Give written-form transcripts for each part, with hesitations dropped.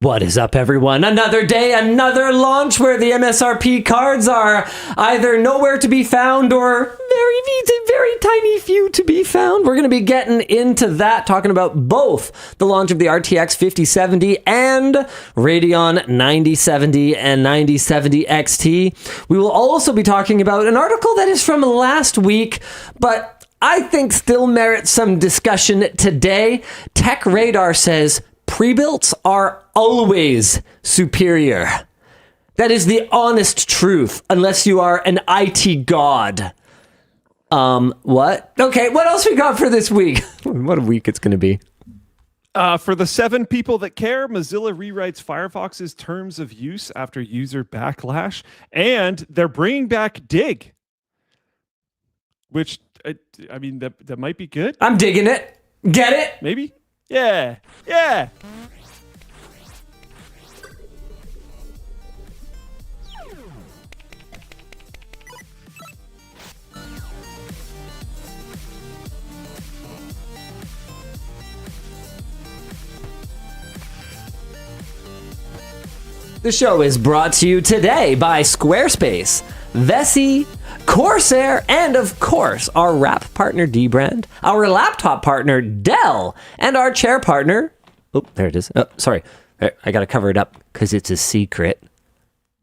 What is up, everyone? Another day, another launch where the MSRP cards are either nowhere to be found or very tiny few to be found. We're going to be getting into that, talking about both the launch of the RTX 5070 and Radeon 9070 and 9070 XT. We will also be talking about an article that is from last week, but I think still merits some discussion today. Tech Radar says prebuilts are always superior. That is the honest truth, unless you are an IT god. What? Okay, what else we got for this week? What a week it's going to be. For the 7 people that care, Mozilla rewrites Firefox's terms of use after user backlash, and they're bringing back Digg, which, I mean, that might be good. I'm digging it. Get it? Maybe? Yeah. The show is brought to you today by Squarespace, Vessi, Corsair, and of course, our wrap partner Dbrand, our laptop partner Dell, and our chair partner... Oh, there it is. Oh, sorry. I gotta cover it up because it's a secret.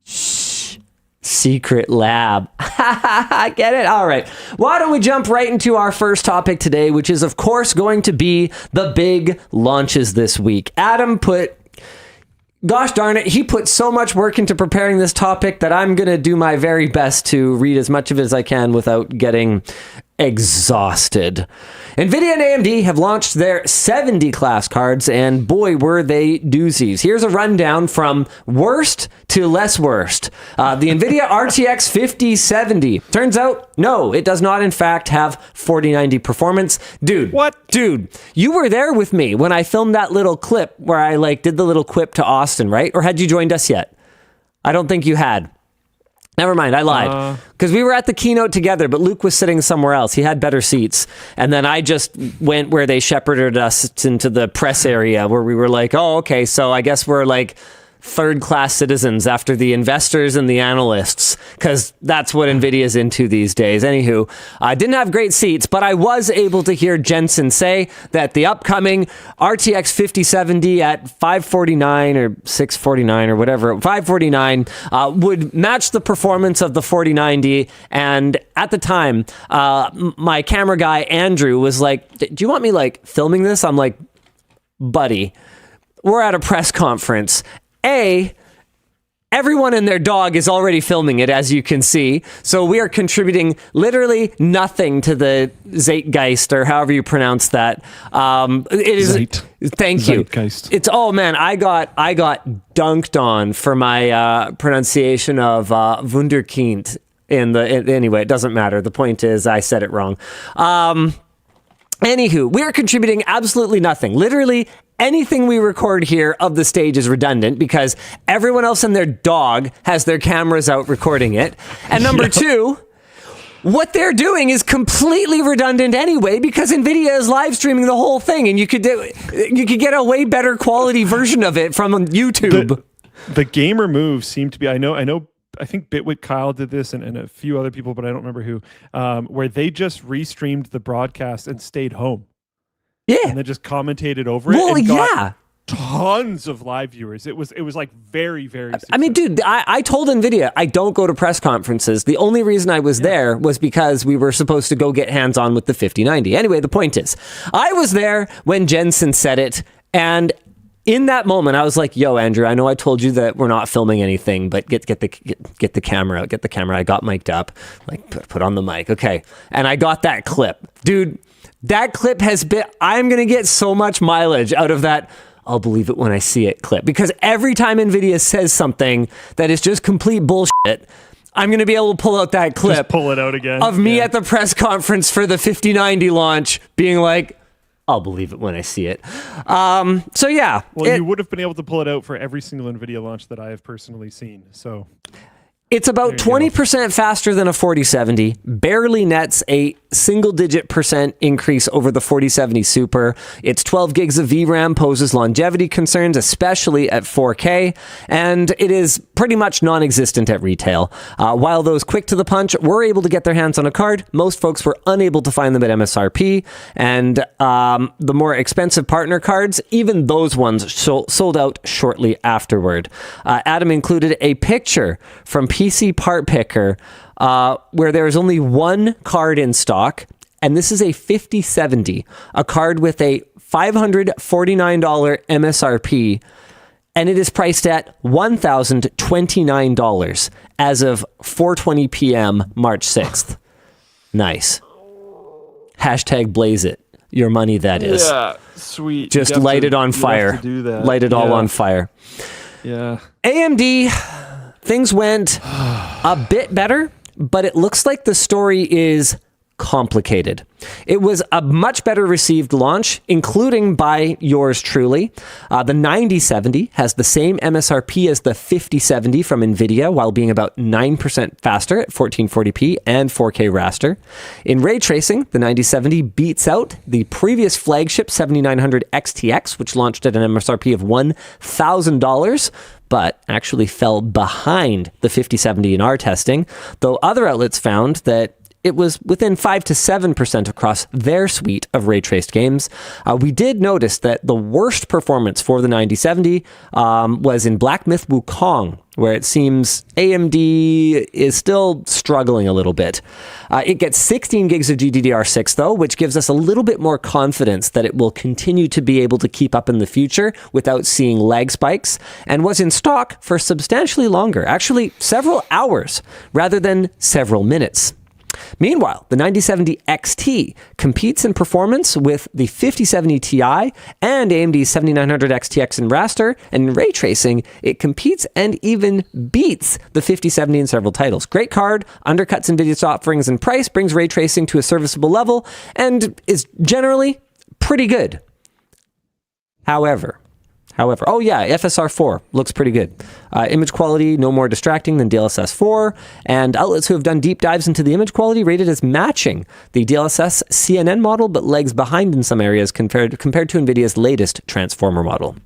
Shh. Secret lab. Get it? All right. Why don't we jump right into our first topic today, which is, of course, going to be the big launches this week. Adam put... Gosh darn it, he put so much work into preparing this topic that I'm going to do my very best to read as much of it as I can without getting exhausted. NVIDIA and AMD have launched their 70 class cards, and boy, were they doozies. Here's a rundown from worst to less worst. The NVIDIA RTX 5070. Turns out, no, it does not in fact have 4090 performance. Dude. What? Dude, you were there with me when I filmed that little clip where I did the little quip to Austin, right? Or had you joined us yet? I don't think you had. Never mind, I lied. Because we were at the keynote together, but Luke was sitting somewhere else. He had better seats. And then I just went where they shepherded us into the press area where we were like, oh, okay, so I guess we're third-class citizens after the investors and the analysts, because that's what NVIDIA's into these days. Anywho, I didn't have great seats, but I was able to hear Jensen say that the upcoming RTX 5070 at 549 or 649 or whatever, 549 would match the performance of the 4090. And at the time, my camera guy, Andrew, was like, do you want me filming this? I'm like, buddy, we're at a press conference. Everyone and their dog is already filming it, as you can see. So we are contributing literally nothing to the Zeitgeist, or however you pronounce that. It is. Thank you. Zeitgeist. It's man. I got dunked on for my pronunciation of Wunderkind anyway. It doesn't matter. The point is, I said it wrong. Anywho, we are contributing absolutely nothing. Literally. Anything we record here of the stage is redundant because everyone else and their dog has their cameras out recording it. And number two, what they're doing is completely redundant anyway because NVIDIA is live streaming the whole thing, and you could get a way better quality version of it from YouTube. The gamer move seemed to be, I think Bitwit Kyle did this and a few other people, but I don't remember who, where they just restreamed the broadcast and stayed home. Yeah. And then just commentated over it and got tons of live viewers. It was very, very successful. I mean, dude, I told NVIDIA I don't go to press conferences. The only reason I was there was because we were supposed to go get hands-on with the 5090. Anyway, the point is, I was there when Jensen said it, and in that moment, I was like, yo, Andrew, I know I told you that we're not filming anything, but get the camera out, get the camera. I got mic'd up, put on the mic. Okay. And I got that clip. Dude, that clip I'm going to get so much mileage out of that I'll believe it when I see it clip. Because every time NVIDIA says something that is just complete bullshit, I'm going to be able to pull out that clip. Just pull it out again. Of me at the press conference for the 5090 launch being like, I'll believe it when I see it. So yeah. Well, you would have been able to pull it out for every single NVIDIA launch that I have personally seen. So it's about 20% faster than a 4070, barely nets a single-digit % increase over the 4070 Super. Its 12 gigs of VRAM poses longevity concerns, especially at 4K, and it is pretty much non-existent at retail. While those quick to the punch were able to get their hands on a card, most folks were unable to find them at MSRP, and the more expensive partner cards, even those ones sold out shortly afterward. Adam included a picture from PC Part Picker where there is only one card in stock, and this is a 5070, a card with a $549 MSRP, and it is priced at $1,029 as of 4:20 p.m. March 6th. Nice. Hashtag blaze it. Your money, that is. Yeah, sweet. Just light it on fire. Do that. Light it all on fire. Yeah. AMD, things went a bit better, but it looks like the story is complicated. It was a much better received launch, including by yours truly. The 9070 has the same MSRP as the 5070 from NVIDIA, while being about 9% faster at 1440p and 4K raster. In ray tracing, the 9070 beats out the previous flagship 7900 XTX, which launched at an MSRP of $1,000, but actually fell behind the 5070 in our testing, though other outlets found that it was within 5 to 7% across their suite of ray-traced games. We did notice that the worst performance for the 9070 was in Black Myth Wukong, where it seems AMD is still struggling a little bit. It gets 16 gigs of GDDR6, though, which gives us a little bit more confidence that it will continue to be able to keep up in the future without seeing lag spikes, and was in stock for substantially longer, actually several hours, rather than several minutes. Meanwhile, the 9070 XT competes in performance with the 5070 Ti and AMD's 7900 XTX in raster, and in ray tracing, it competes and even beats the 5070 in several titles. Great card, undercuts NVIDIA's offerings in price, brings ray tracing to a serviceable level, and is generally pretty good. However, oh yeah, FSR 4 looks pretty good. Image quality, no more distracting than DLSS 4, and outlets who have done deep dives into the image quality rated as matching the DLSS CNN model, but lags behind in some areas compared to NVIDIA's latest Transformer model.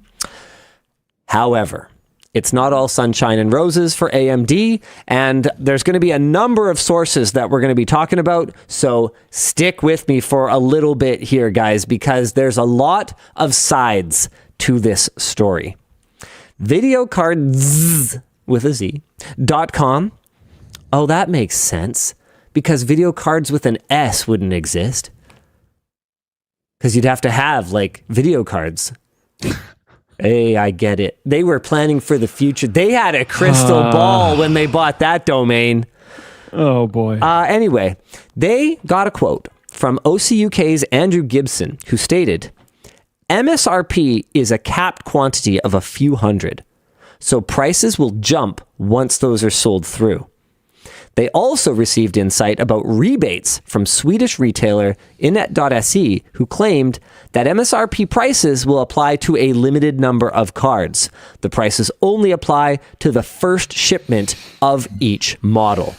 However, it's not all sunshine and roses for AMD, and there's going to be a number of sources that we're going to be talking about, so stick with me for a little bit here, guys, because there's a lot of sides to this story. VideoCardz with a Z.com. Oh, that makes sense, because VideoCardz with an S wouldn't exist, because you'd have to have like video cards. Hey, I get it. They were planning for the future. They had a crystal ball when they bought that domain. Oh boy. Anyway, they got a quote from OCUK's Andrew Gibson, who stated, MSRP is a capped quantity of a few hundred, so prices will jump once those are sold through. They also received insight about rebates from Swedish retailer Inet.se, who claimed that MSRP prices will apply to a limited number of cards. The prices only apply to the first shipment of each model.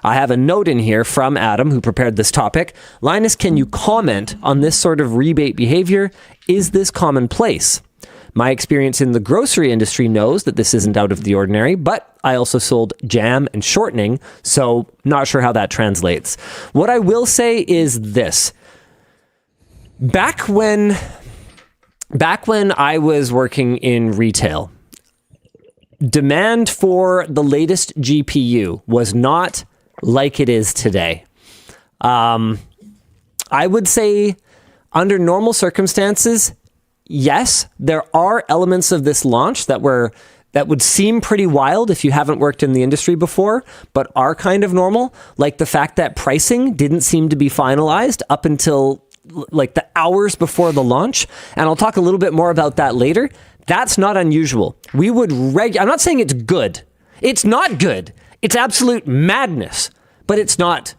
I have a note in here from Adam, who prepared this topic. Linus, can you comment on this sort of rebate behavior? Is this commonplace? My experience in the grocery industry knows that this isn't out of the ordinary, but I also sold jam and shortening, so not sure how that translates. What I will say is this. Back when I was working in retail, demand for the latest GPU was not like it is today. I would say under normal circumstances, yes, there are elements of this launch that would seem pretty wild if you haven't worked in the industry before, but are kind of normal, like the fact that pricing didn't seem to be finalized up until like the hours before the launch, and I'll talk a little bit more about that later. That's not unusual. I'm not saying it's good. It's not good. It's absolute madness, but it's not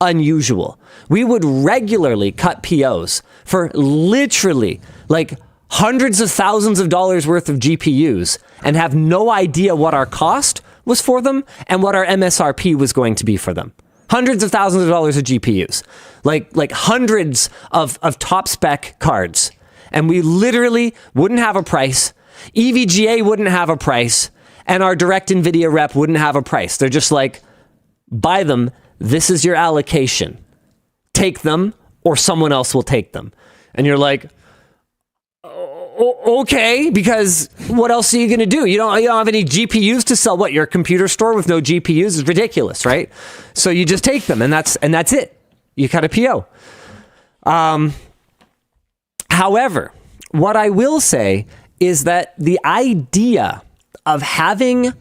unusual. We would regularly cut POs for literally like hundreds of thousands of dollars worth of GPUs and have no idea what our cost was for them and what our MSRP was going to be for them. Hundreds of thousands of dollars of GPUs, like hundreds of top spec cards. And we literally wouldn't have a price. EVGA wouldn't have a price. And our direct NVIDIA rep wouldn't have a price. They're just like, buy them. This is your allocation. Take them or someone else will take them. And you're like, okay, because what else are you going to do? You don't have any GPUs to sell. What, your computer store with no GPUs is ridiculous, right? So you just take them, and that's it. You cut a PO. However, what I will say is that the idea of having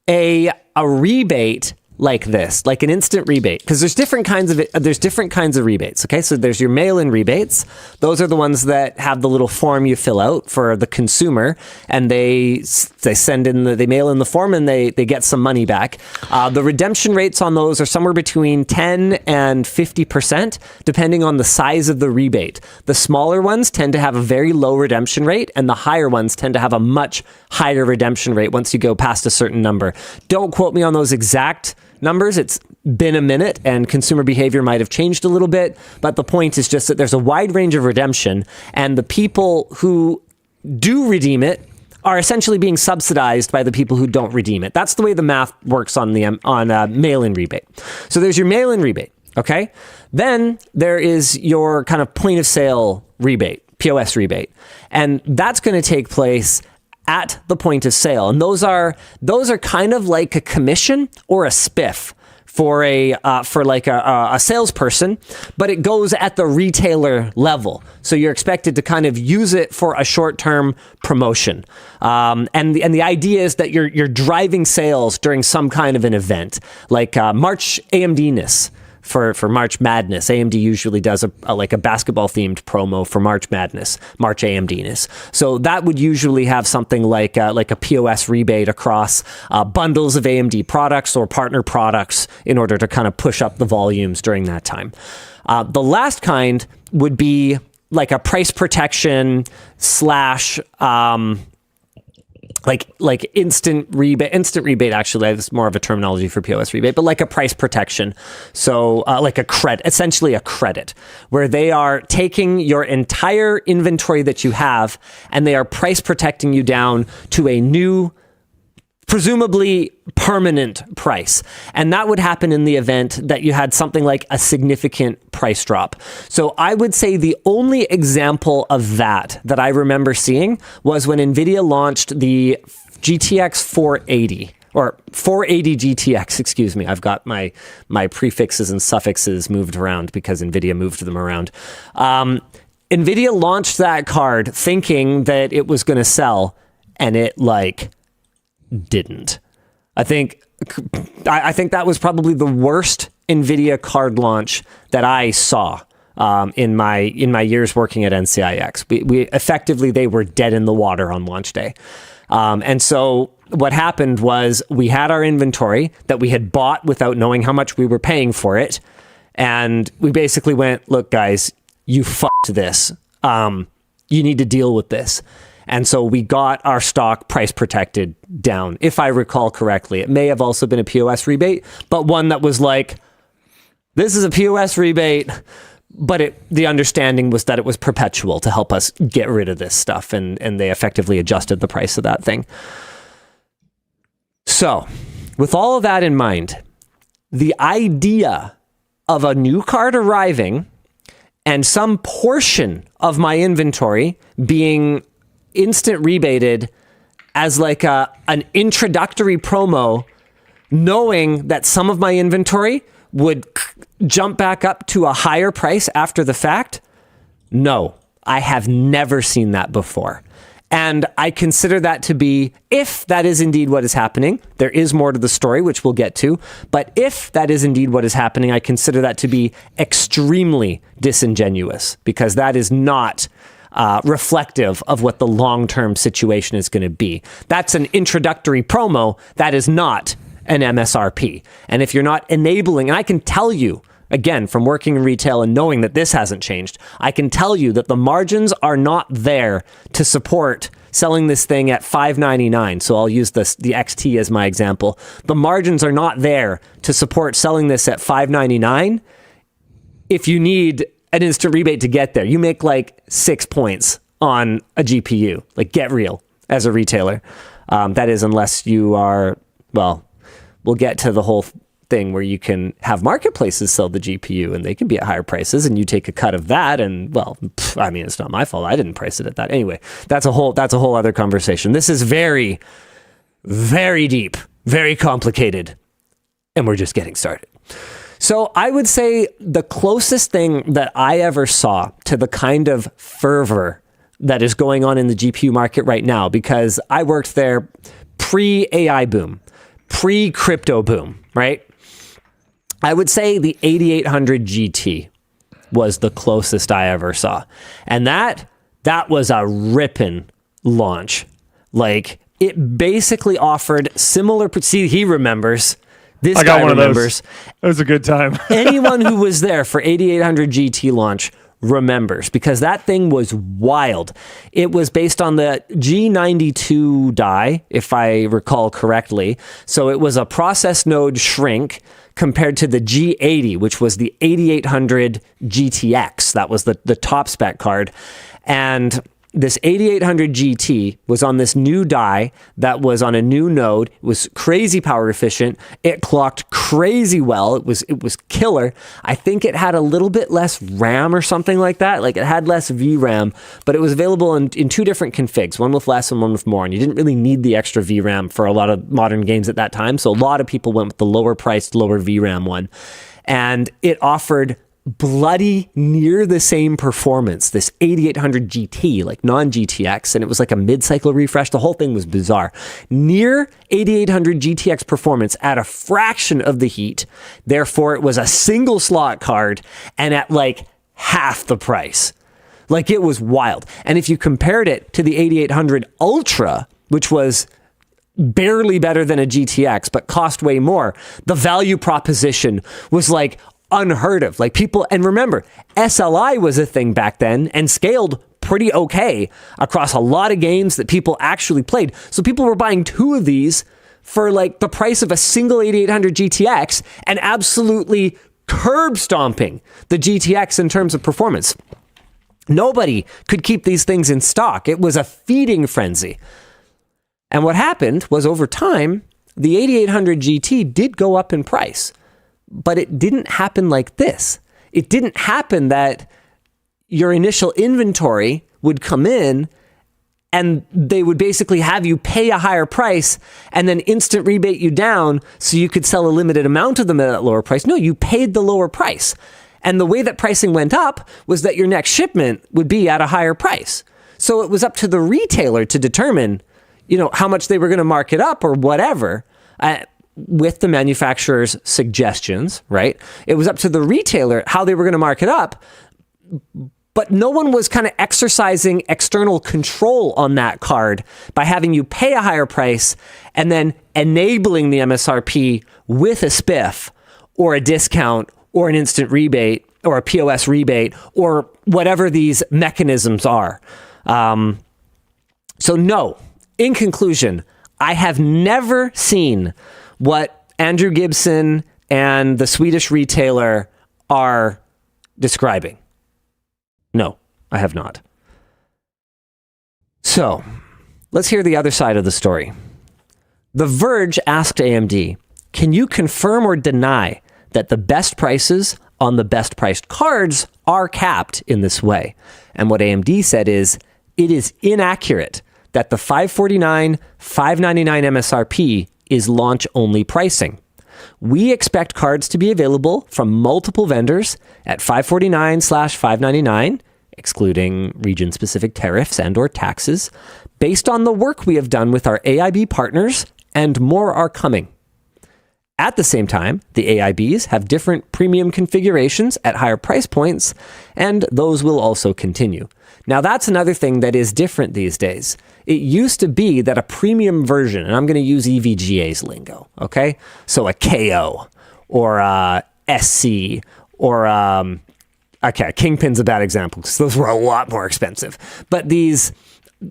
a rebate like this, like an instant rebate, because there's different kinds of rebates. Okay, so there's your mail-in rebates. Those are the ones that have the little form you fill out for the consumer, and they mail in the form and they get some money back. The redemption rates on those are somewhere between 10 and 50%, depending on the size of the rebate. The smaller ones tend to have a very low redemption rate, and the higher ones tend to have a much higher redemption rate once you go past a certain number. Don't quote me on those exact numbers. It's been a minute and consumer behavior might have changed a little bit, but the point is just that there's a wide range of redemption, and the people who do redeem it are essentially being subsidized by the people who don't redeem it. That's the way the math works on mail-in rebate. So there's your mail-in rebate, okay? Then there is your kind of point of sale rebate, POS rebate, and that's going to take place at the point of sale. And those are kind of like a commission or a spiff for a salesperson, but it goes at the retailer level. So you're expected to kind of use it for a short-term promotion. And the idea is that you're driving sales during some kind of an event, like March AMD-ness. For March Madness, AMD usually does a basketball themed promo for March Madness, March AMD-ness. So that would usually have something like a POS rebate across bundles of AMD products or partner products in order to kind of push up the volumes during that time. The last kind would be like a price protection slash like instant rebate. Actually, that's more of a terminology for POS rebate, but like a price protection. So like a credit, essentially a credit, where they are taking your entire inventory that you have and they are price protecting you down to a new, presumably permanent price. And that would happen in the event that you had something like a significant price drop. So I would say the only example of that I remember seeing was when NVIDIA launched the GTX 480. Or 480 GTX, excuse me. I've got my prefixes and suffixes moved around because NVIDIA moved them around. NVIDIA launched that card thinking that it was going to sell, and it didn't. I think that was probably the worst NVIDIA card launch that I saw in my years working at NCIX. We effectively, they were dead in the water on launch day. And so what happened was we had our inventory that we had bought without knowing how much we were paying for it. And we basically went, look, guys, you fucked this. You need to deal with this. And so we got our stock price protected down, if I recall correctly. It may have also been a POS rebate, but one that was like, this is a POS rebate, but the understanding was that it was perpetual to help us get rid of this stuff, and they effectively adjusted the price of that thing. So, with all of that in mind, the idea of a new card arriving and some portion of my inventory being instant rebated as like an introductory promo, knowing that some of my inventory would jump back up to a higher price after the fact. No, I have never seen that before. And I consider that to be, if that is indeed what is happening, there is more to the story, which we'll get to, but if that is indeed what is happening, I consider that to be extremely disingenuous, because that is not reflective of what the long-term situation is going to be. That's an introductory promo. That is not an MSRP. And if you're not enabling, and I can tell you, again, from working in retail and knowing that this hasn't changed, I can tell you that the margins are not there to support selling this thing at $599. So I'll use the XT as my example. The margins are not there to support selling this at $599 if you need an instant rebate to get there. You make like 6 points on a GPU. Like, get real as a retailer. That is, unless you are, well, we'll get to the whole thing where you can have marketplaces sell the GPU and they can be at higher prices and you take a cut of that. And well, I mean, it's not my fault. I didn't price it at that. Anyway, that's a whole other conversation. This is very, very deep, very complicated, and we're just getting started. So I would say the closest thing that I ever saw to the kind of fervor that is going on in the GPU market right now, because I worked there pre-AI boom, pre-crypto boom, right? I would say the 8800 GT was the closest I ever saw. And that was a ripping launch. Like, it basically offered similar, see, he remembers. This guy remembers. It was a good time. Anyone who was there for 8800 GT launch remembers, because that thing was wild. It was based on the G92 die, if I recall correctly. So it was a process node shrink compared to the G80, which was the 8800 GTX. That was the top spec card. And this 8800 GT was on this new die that was on a new node. It was crazy power efficient. It clocked crazy well. It was killer. I think it had a little bit less RAM or something like that. Like, it had less VRAM, but it was available in two different configs, one with less and one with more. And you didn't really need the extra VRAM for a lot of modern games at that time. So a lot of people went with the lower priced, lower VRAM one. And it offered bloody near the same performance, this 8800 GT, like non-GTX, and it was like a mid-cycle refresh. The whole thing was bizarre. Near 8800 GTX performance at a fraction of the heat. Therefore, it was a single slot card and at like half the price. Like, it was wild. And if you compared it to the 8800 Ultra, which was barely better than a GTX, but cost way more, the value proposition was like unheard of. Like, people, and remember, SLI was a thing back then and scaled pretty okay across a lot of games that people actually played. So people were buying two of these for like the price of a single 8800 GTX and absolutely curb stomping the GTX in terms of performance. Nobody could keep these things in stock. It was a feeding frenzy. And what happened was, over time, the 8800 GT did go up in price. But it didn't happen like this. It didn't happen that your initial inventory would come in and they would basically have you pay a higher price and then instant rebate you down so you could sell a limited amount of them at that lower price. No, you paid the lower price. And the way that pricing went up was that your next shipment would be at a higher price. So it was up to the retailer to determine, how much they were going to mark it up or whatever. With the manufacturer's suggestions, right? It was up to the retailer how they were going to mark it up, but no one was kind of exercising external control on that card by having you pay a higher price and then enabling the MSRP with a spiff or a discount or an instant rebate or a POS rebate or whatever these mechanisms are. So no, in conclusion, I have never seen what Andrew Gibson and the Swedish retailer are describing. No, I have not. So, let's hear the other side of the story. The Verge asked AMD, can you confirm or deny that the best prices on the best priced cards are capped in this way? And what AMD said is, it is inaccurate that the $549, $599 MSRP is launch-only pricing. We expect cards to be available from multiple vendors at $549/$599, excluding region-specific tariffs and or taxes, based on the work we have done with our AIB partners, and more are coming. At the same time, the AIBs have different premium configurations at higher price points, and those will also continue. Now, that's another thing that is different these days. It used to be that a premium version, and I'm going to use EVGA's lingo, okay? So a KO or a SC or, okay, Kingpin's a bad example because those were a lot more expensive. But these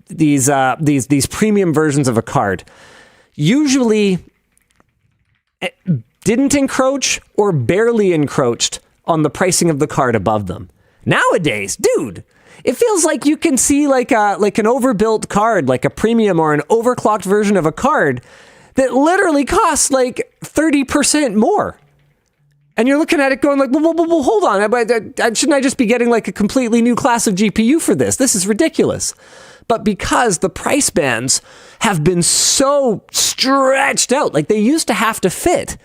these premium versions of a card usually didn't encroach or barely encroached on the pricing of the card above them. Nowadays, dude, it feels like you can see like an overbuilt card, like a premium or an overclocked version of a card that literally costs like 30% more. And you're looking at it going like, well, hold on. Shouldn't I just be getting like a completely new class of GPU for this? This is ridiculous. But because the price bands have been so stretched out, like they used to have to fit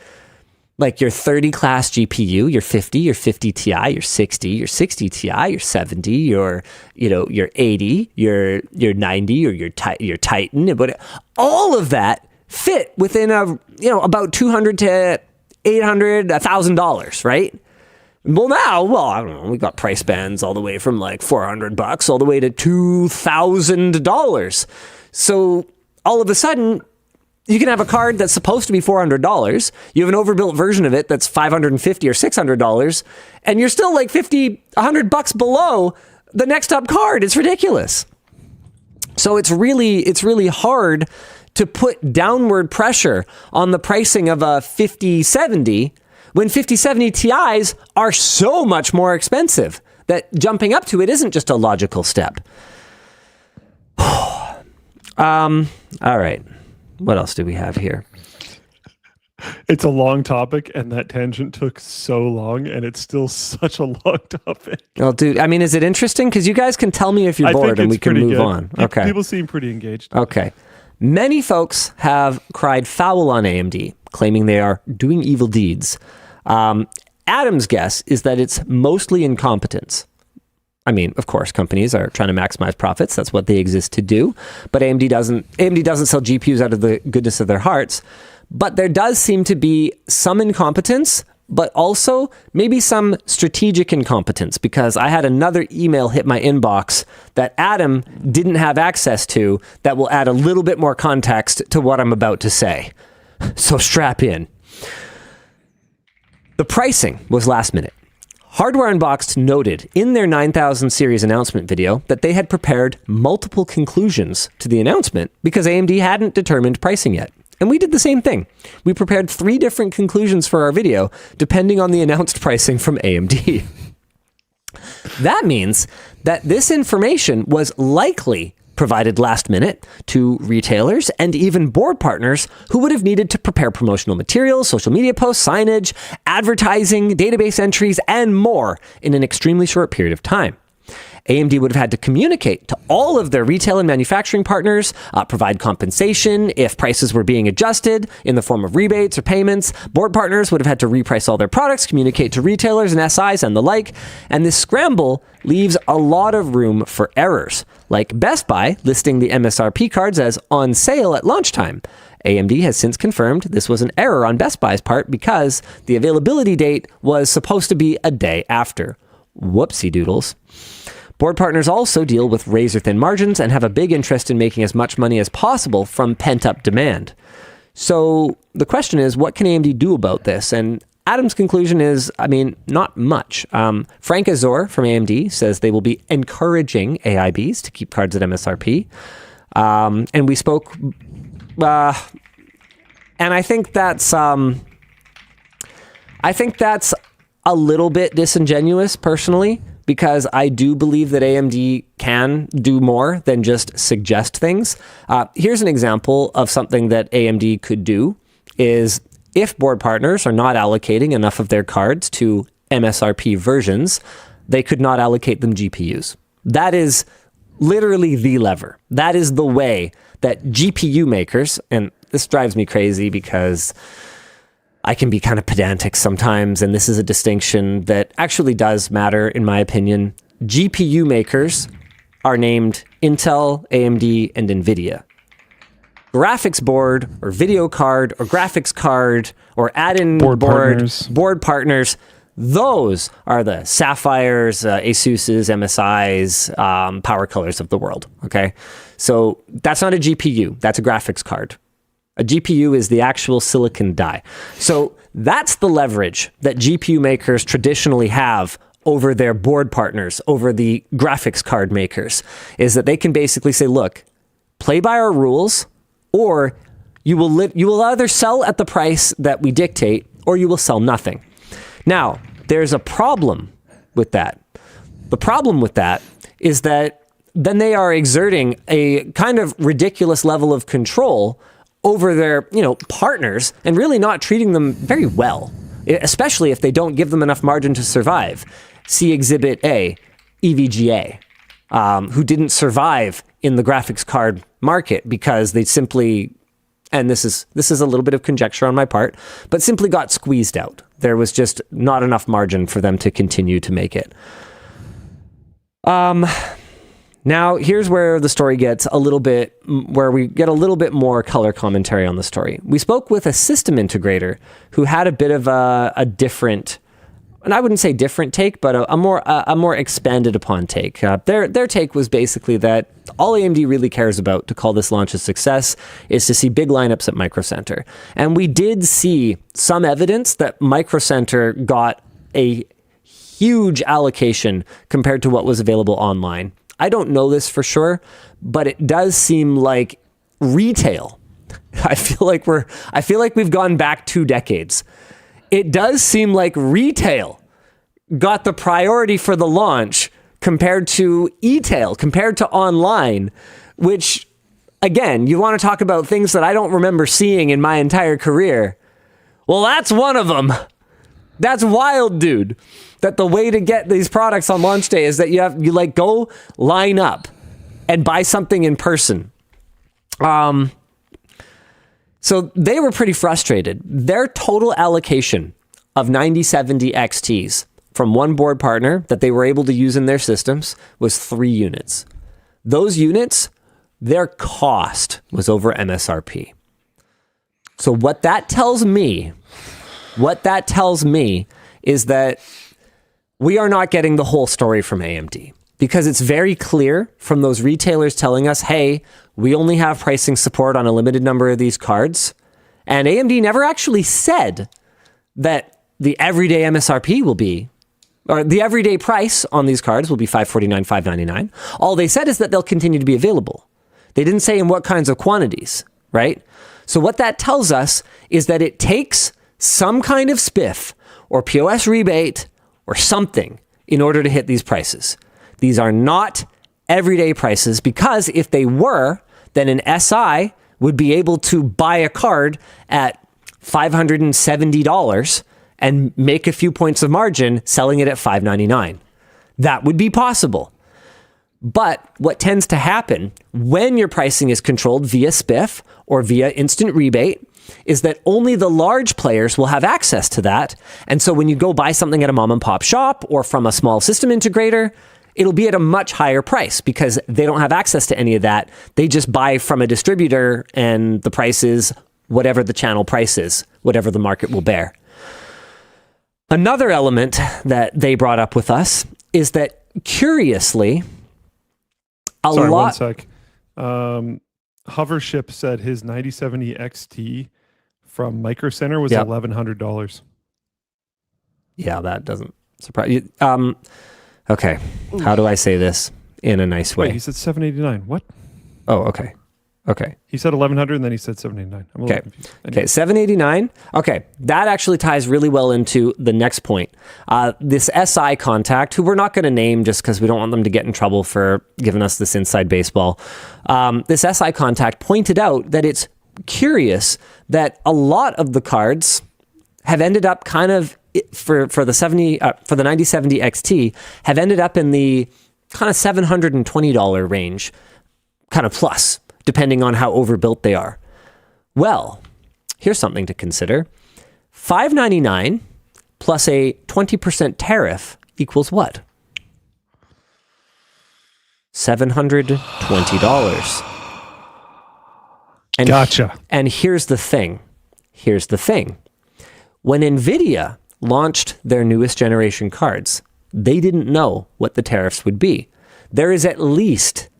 like your 30 class GPU, your 50 Ti, your 60 Ti, your 70, your 80, your 90, or your Titan, but all of that fit within about $200 to $800, $1,000, right? Well, I don't know. We got price bands all the way from like $400 all the way to $2,000. So all of a sudden, you can have a card that's supposed to be $400. You have an overbuilt version of it that's $550 or $600, and you're still like $50, $100 below the next up card. It's ridiculous. So it's really hard to put downward pressure on the pricing of a 5070 when 5070 Ti's are so much more expensive that jumping up to it isn't just a logical step. All right. What else do we have here? It's a long topic, and that tangent took so long, and it's still such a long topic. Well, dude, I mean, is it interesting? Because you guys can tell me if you're bored and we can move on. Okay. People seem pretty engaged. Okay. Many folks have cried foul on AMD, claiming they are doing evil deeds. Adam's guess is that it's mostly incompetence. I mean, of course, companies are trying to maximize profits. That's what they exist to do. But AMD doesn't sell GPUs out of the goodness of their hearts. But there does seem to be some incompetence, but also maybe some strategic incompetence, because I had another email hit my inbox that Adam didn't have access to that will add a little bit more context to what I'm about to say. So strap in. The pricing was last minute. Hardware Unboxed noted in their 9000 series announcement video that they had prepared multiple conclusions to the announcement because AMD hadn't determined pricing yet. And we did the same thing. We prepared 3 different conclusions for our video, depending on the announced pricing from AMD. That means that this information was likely provided last minute to retailers and even board partners who would have needed to prepare promotional materials, social media posts, signage, advertising, database entries, and more in an extremely short period of time. AMD would have had to communicate to all of their retail and manufacturing partners, provide compensation if prices were being adjusted in the form of rebates or payments. Board partners would have had to reprice all their products, communicate to retailers and SIs and the like. And this scramble leaves a lot of room for errors, like Best Buy listing the MSRP cards as on sale at launch time. AMD has since confirmed this was an error on Best Buy's part because the availability date was supposed to be a day after. Whoopsie doodles. Board partners also deal with razor-thin margins and have a big interest in making as much money as possible from pent-up demand. So the question is, what can AMD do about this? And Adam's conclusion is, not much. Frank Azor from AMD says they will be encouraging AIBs to keep cards at MSRP. And we spoke, and I think that's a little bit disingenuous, personally, because I do believe that AMD can do more than just suggest things. Here's an example of something that AMD could do is if board partners are not allocating enough of their cards to MSRP versions, they could not allocate them GPUs. That is literally the lever. That is the way that GPU makers, and this drives me crazy because I can be kind of pedantic sometimes, and this is a distinction that actually does matter, in my opinion. GPU makers are named Intel, AMD, and NVIDIA. Graphics board, or video card, or graphics card, or add-in board partners, those are the Sapphires, Asuses, MSIs, Power Colors of the world, okay? So that's not a GPU, that's a graphics card. A GPU is the actual silicon die. So that's the leverage that GPU makers traditionally have over their board partners, over the graphics card makers, is that they can basically say, look, play by our rules, or you will either sell at the price that we dictate, or you will sell nothing. Now, there's a problem with that. The problem with that is that then they are exerting a kind of ridiculous level of control over their, partners, and really not treating them very well, especially if they don't give them enough margin to survive. See Exhibit A, EVGA, who didn't survive in the graphics card market because they simply, and this is a little bit of conjecture on my part, but simply got squeezed out. There was just not enough margin for them to continue to make it. Now, here's where the story gets where we get a little bit more color commentary on the story. We spoke with a system integrator who had a bit of a different, and I wouldn't say different take, but a more expanded upon take. Their take was basically that all AMD really cares about to call this launch a success is to see big lineups at Micro Center. And we did see some evidence that Micro Center got a huge allocation compared to what was available online. I don't know this for sure, but it does seem like retail. I feel like we've gone back 2 decades. It does seem like retail got the priority for the launch compared to e-tail, compared to online, which, again, you want to talk about things that I don't remember seeing in my entire career. Well, that's one of them. That's wild, dude. That the way to get these products on launch day is that you go line up and buy something in person. So they were pretty frustrated. Their total allocation of 9070 XTs from one board partner that they were able to use in their systems was 3 units. Those units, their cost was over MSRP. So what that tells me is that we are not getting the whole story from AMD, because it's very clear from those retailers telling us, hey, we only have pricing support on a limited number of these cards. And AMD never actually said that the everyday MSRP will be, or the everyday price on these cards will be $549, $599. All they said is that they'll continue to be available. They didn't say in what kinds of quantities, right? So what that tells us is that it takes some kind of spiff or POS rebate or something in order to hit these prices. These are not everyday prices, because if they were, then an SI would be able to buy a card at $570 and make a few points of margin selling it at $599. That would be possible. But what tends to happen when your pricing is controlled via spiff or via instant rebate is that only the large players will have access to that. And so when you go buy something at a mom and pop shop or from a small system integrator, it'll be at a much higher price because they don't have access to any of that. They just buy from a distributor, and the price is whatever the channel price is, whatever the market will bear. Another element that they brought up with us is that, curiously, One sec. Hovership said his 9070 XT from Micro Center was $1,100. Yeah, that doesn't surprise you. Okay, how do I say this in a nice way? Wait, he said $789. What? Oh, okay. He said 1,100 and then he said 789. I'm a little confused. Anyway. Okay, 789. Okay, that actually ties really well into the next point. This SI contact, who we're not going to name just because we don't want them to get in trouble for giving us this inside baseball. This SI contact pointed out that it's curious that a lot of the cards have ended up kind of for the 9070 XT have ended up in the kind of $720 range, kind of plus, depending on how overbuilt they are. Well, here's something to consider. $599 plus a 20% tariff equals what? $720. And gotcha. And here's the thing. When NVIDIA launched their newest generation cards, they didn't know what the tariffs would be. There is at least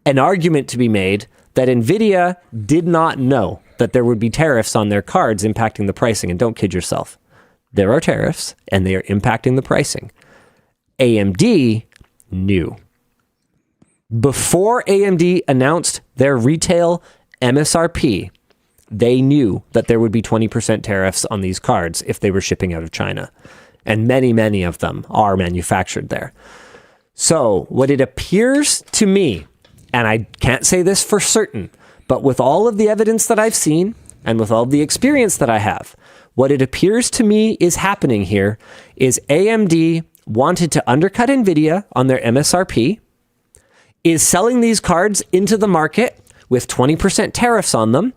an argument to be made that NVIDIA did not know that there would be tariffs on their cards impacting the pricing. And don't kid yourself. There are tariffs, and they are impacting the pricing. AMD knew. Before AMD announced their retail MSRP, they knew that there would be 20% tariffs on these cards if they were shipping out of China. And many, many of them are manufactured there. So what it appears to me, and I can't say this for certain, but with all of the evidence that I've seen and with all of the experience that I have, what it appears to me is happening here is AMD wanted to undercut NVIDIA on their MSRP, is selling these cards into the market with 20% tariffs on them,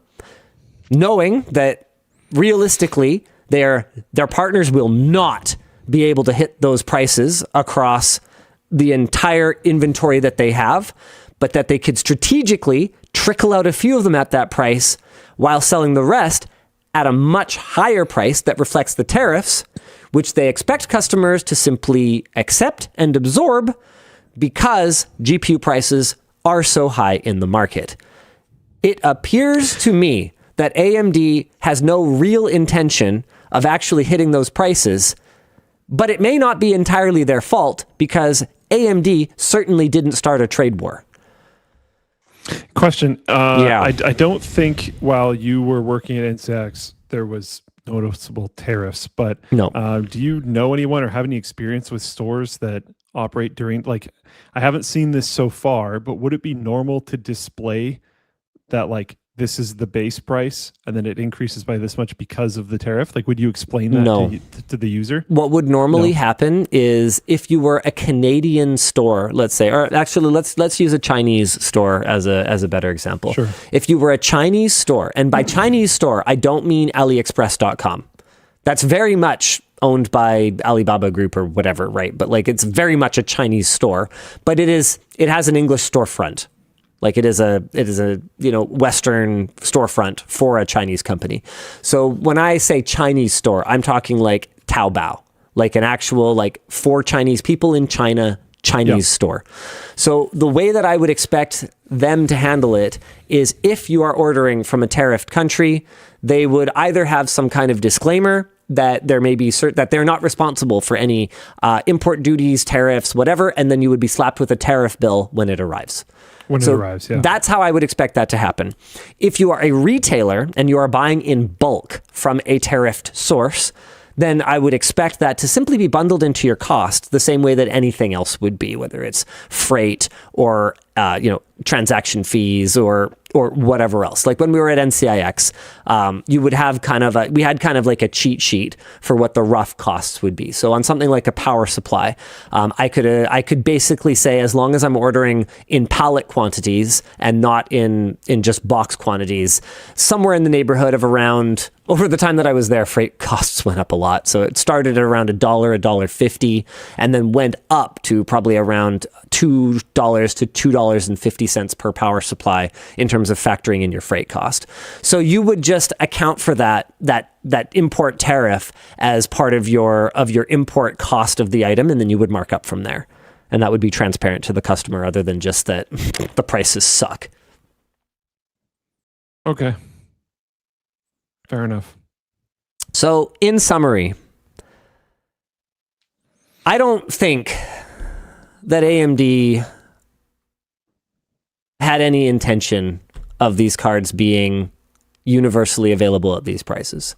knowing that realistically their partners will not be able to hit those prices across the entire inventory that they have, but that they could strategically trickle out a few of them at that price while selling the rest at a much higher price that reflects the tariffs, which they expect customers to simply accept and absorb because GPU prices are so high in the market. It appears to me that AMD has no real intention of actually hitting those prices, but it may not be entirely their fault because AMD certainly didn't start a trade war. Question. I don't think while you were working at NCIX, there was noticeable tariffs, but no. Do you know anyone or have any experience with stores that operate during, like, I haven't seen this so far, but would it be normal to display that, like, this is the base price and then it increases by this much because of the tariff? Like, would you explain that to the user? What would normally happen is if you were a Canadian store, let's say, or actually let's use a Chinese store as a better example. Sure. If you were a Chinese store, and by Chinese store, I don't mean AliExpress.com. That's very much owned by Alibaba Group or whatever, right? But like, it's very much a Chinese store, but it has an English storefront. Like it is a Western storefront for a Chinese company. So when I say Chinese store, I'm talking like Taobao, like an actual, like, for Chinese people in China, Chinese store. So the way that I would expect them to handle it is if you are ordering from a tariffed country, they would either have some kind of disclaimer that there may be that they're not responsible for any import duties, tariffs, whatever, and then you would be slapped with a tariff bill when it arrives. That's how I would expect that to happen. If you are a retailer and you are buying in bulk from a tariffed source, then I would expect that to simply be bundled into your cost the same way that anything else would be, whether it's freight or transaction fees or whatever else. Like when we were at NCIX, you would have we had kind of like a cheat sheet for what the rough costs would be. So on something like a power supply, I could basically say, as long as I'm ordering in pallet quantities and not in just box quantities, somewhere in the neighborhood of around, over the time that I was there, freight costs went up a lot. So it started at around $1.50, and then went up to probably around $2 to $2.50 per power supply in terms of factoring in your freight cost. So you would just account for that import tariff as part of your import cost of the item, and then you would mark up from there. And that would be transparent to the customer, other than just that the prices suck. Okay. Fair enough. So in summary, I don't think that AMD had any intention of these cards being universally available at these prices.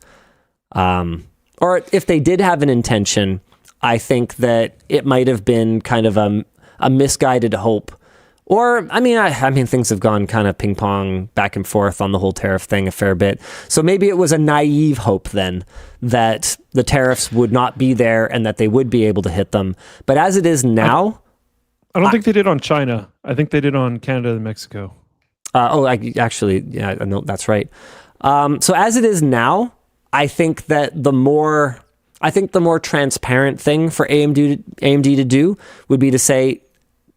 Or if they did have an intention, I think that it might have been kind of a misguided hope. Or, I mean, things have gone kind of ping pong back and forth on the whole tariff thing a fair bit. So maybe it was a naive hope then that the tariffs would not be there and that they would be able to hit them. But as it is now, I don't think they did on China. I think they did on Canada and Mexico. No, that's right. So as it is now, I think that the more transparent thing for AMD to do would be to say,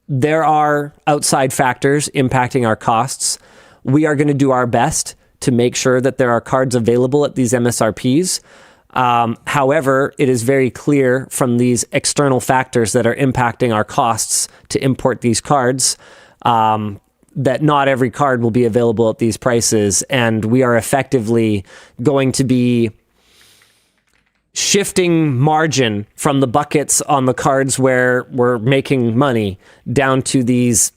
there are outside factors impacting our costs. We are going to do our best to make sure that there are cards available at these MSRPs. However, it is very clear from these external factors that are impacting our costs to import these cards that not every card will be available at these prices. And we are effectively going to be shifting margin from the buckets on the cards where we're making money down to these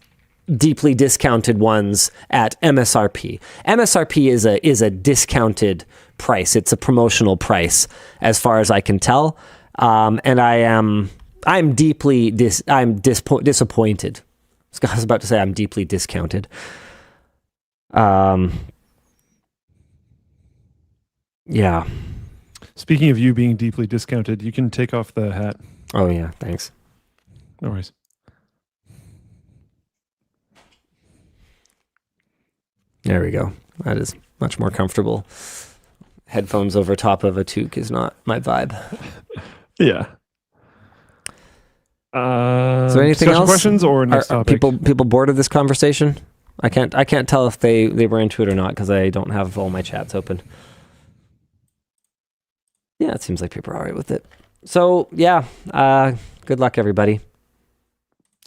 deeply discounted ones at MSRP. MSRP is a discounted price. It's a promotional price, as far as I can tell. And I'm deeply disappointed. I was about to say I'm deeply discounted. Yeah. Speaking of you being deeply discounted, you can take off the hat. Oh yeah, thanks. No worries. There we go. That is much more comfortable. Headphones over top of a toque is not my vibe. Yeah. Is there anything else? Questions or next topic? People bored of this conversation? I can't tell if they were into it or not because I don't have all my chats open. Yeah, it seems like people are all right with it. So yeah, good luck everybody.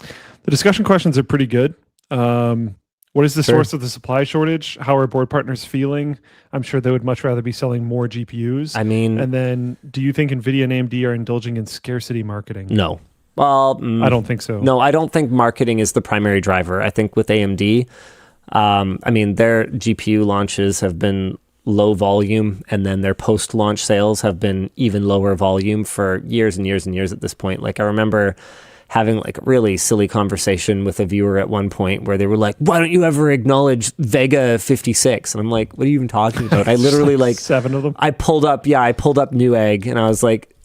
The discussion questions are pretty good. What is the source of the supply shortage? How are board partners feeling? I'm sure they would much rather be selling more GPUs. I mean, and then do you think NVIDIA and AMD are indulging in scarcity marketing? No. Well, I don't think so. No, I don't think marketing is the primary driver. I think with AMD, I mean, their GPU launches have been low volume, and then their post-launch sales have been even lower volume for years and years and years at this point. Like, I remember having like a really silly conversation with a viewer at one point where they were like, why don't you ever acknowledge Vega 56? And I'm like, what are you even talking about? I literally like 7 of them. I pulled up Newegg and I was like,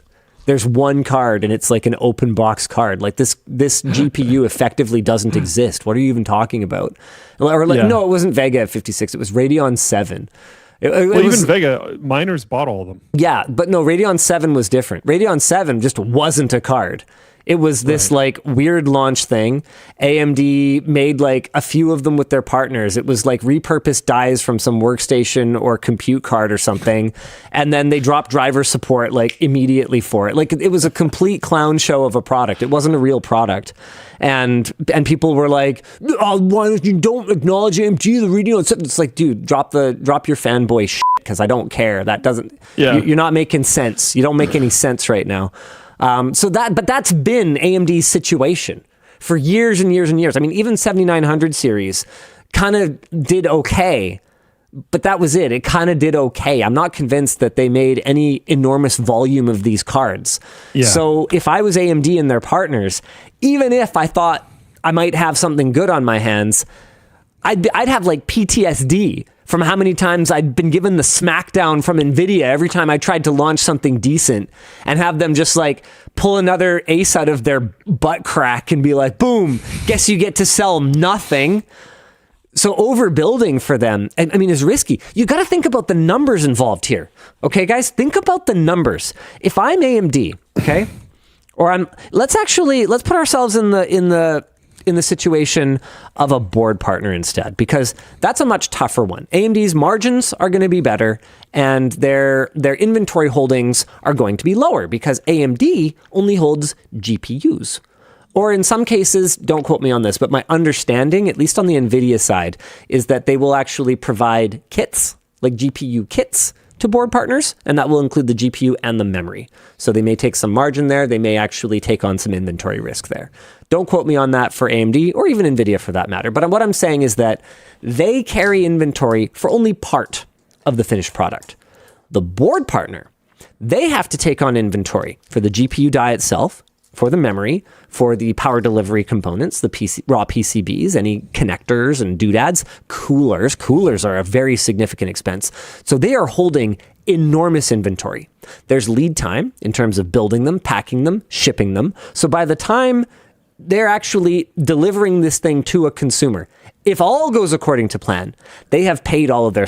there's one card and it's like an open box card. Like this GPU effectively doesn't exist. What are you even talking about? Or like, no, it wasn't Vega 56. It was Radeon 7. Even Vega, miners bought all of them. Yeah, but no, Radeon 7 was different. Radeon 7 just wasn't a card. It was this like weird launch thing. AMD made like a few of them with their partners. It was like repurposed dies from some workstation or compute card or something. And then they dropped driver support like immediately for it. Like it was a complete clown show of a product. It wasn't a real product. And people were like, oh, why don't you don't acknowledge AMD, the Radeon 7? It's like, dude, drop your fanboy shit because I don't care. That doesn't, you're not making sense. You don't make any sense right now. But that's been AMD's situation for years and years and years. I mean, even 7900 series kind of did okay, but that was it. It kind of did okay. I'm not convinced that they made any enormous volume of these cards. Yeah. So if I was AMD and their partners, even if I thought I might have something good on my hands, I'd have like PTSD from how many times I'd been given the smackdown from NVIDIA every time I tried to launch something decent and have them just like pull another ace out of their butt crack and be like, boom, guess you get to sell nothing. So overbuilding for them, I mean, is risky. You got to think about the numbers involved here. Okay, guys, think about the numbers. If I'm AMD, okay, or let's put ourselves in the situation of a board partner instead, because that's a much tougher one. AMD's margins are going to be better and their inventory holdings are going to be lower because AMD only holds GPUs. Or in some cases, don't quote me on this, but my understanding, at least on the NVIDIA side, is that they will actually provide kits, like GPU kits, to board partners, and that will include the GPU and the memory. So they may take some margin there. They may actually take on some inventory risk there. Don't quote me on that for AMD or even NVIDIA for that matter. But what I'm saying is that they carry inventory for only part of the finished product. The board partner, they have to take on inventory for the GPU die itself, for the memory, for the power delivery components, the raw PCBs, any connectors and doodads, coolers. Coolers are a very significant expense. So they are holding enormous inventory. There's lead time in terms of building them, packing them, shipping them. So by the time they're actually delivering this thing to a consumer, if all goes according to plan, they have paid all of their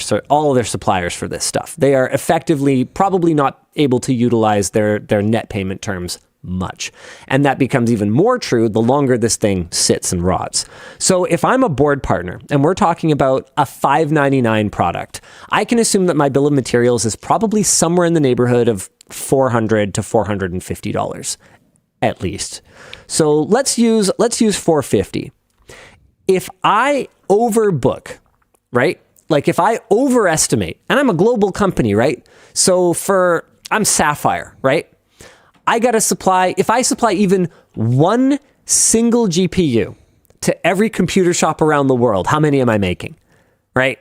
suppliers for this stuff. They are effectively probably not able to utilize their net payment terms much. And that becomes even more true the longer this thing sits and rots. So if I'm a board partner and we're talking about a $599 product, I can assume that my bill of materials is probably somewhere in the neighborhood of $400 to $450 at least. So let's use $450. If I overbook, right? Like if I overestimate, and I'm a global company, right? So for I'm Sapphire, right? I got to supply, if I supply even one single GPU to every computer shop around the world, how many am I making, right?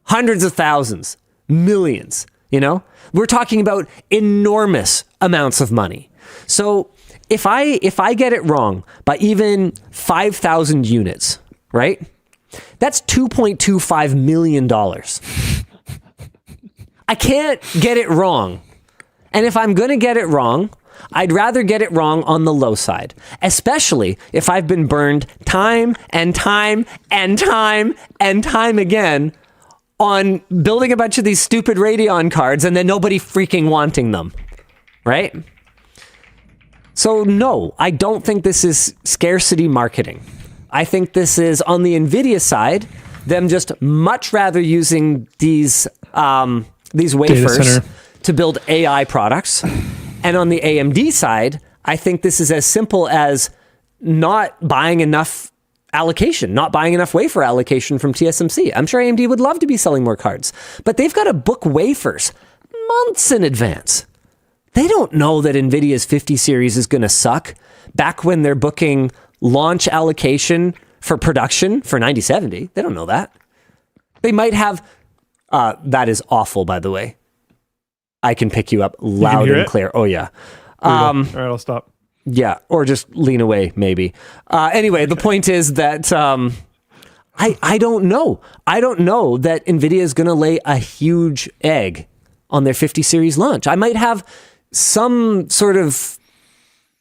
Hundreds of thousands, millions, you know? We're talking about enormous amounts of money. So if I get it wrong by even 5,000 units, right? That's $2.25 million. I can't get it wrong. And if I'm going to get it wrong, I'd rather get it wrong on the low side, especially if I've been burned time and time and time and time again on building a bunch of these stupid Radeon cards and then nobody freaking wanting them, right? So no, I don't think this is scarcity marketing. I think this is, on the NVIDIA side, them just much rather using these wafers to build AI products. And on the AMD side, I think this is as simple as not buying enough allocation, not buying enough wafer allocation from TSMC. I'm sure AMD would love to be selling more cards, but they've got to book wafers months in advance. They don't know that NVIDIA's 50 series is going to suck back when they're booking launch allocation for production for 9070. They don't know that. They might have... that is awful, by the way. I can pick you up loud and clear. Oh, yeah. All right, I'll stop. Yeah, or just lean away, maybe. Anyway, the point is that I don't know. I don't know that NVIDIA is going to lay a huge egg on their 50 series launch. I might have some sort of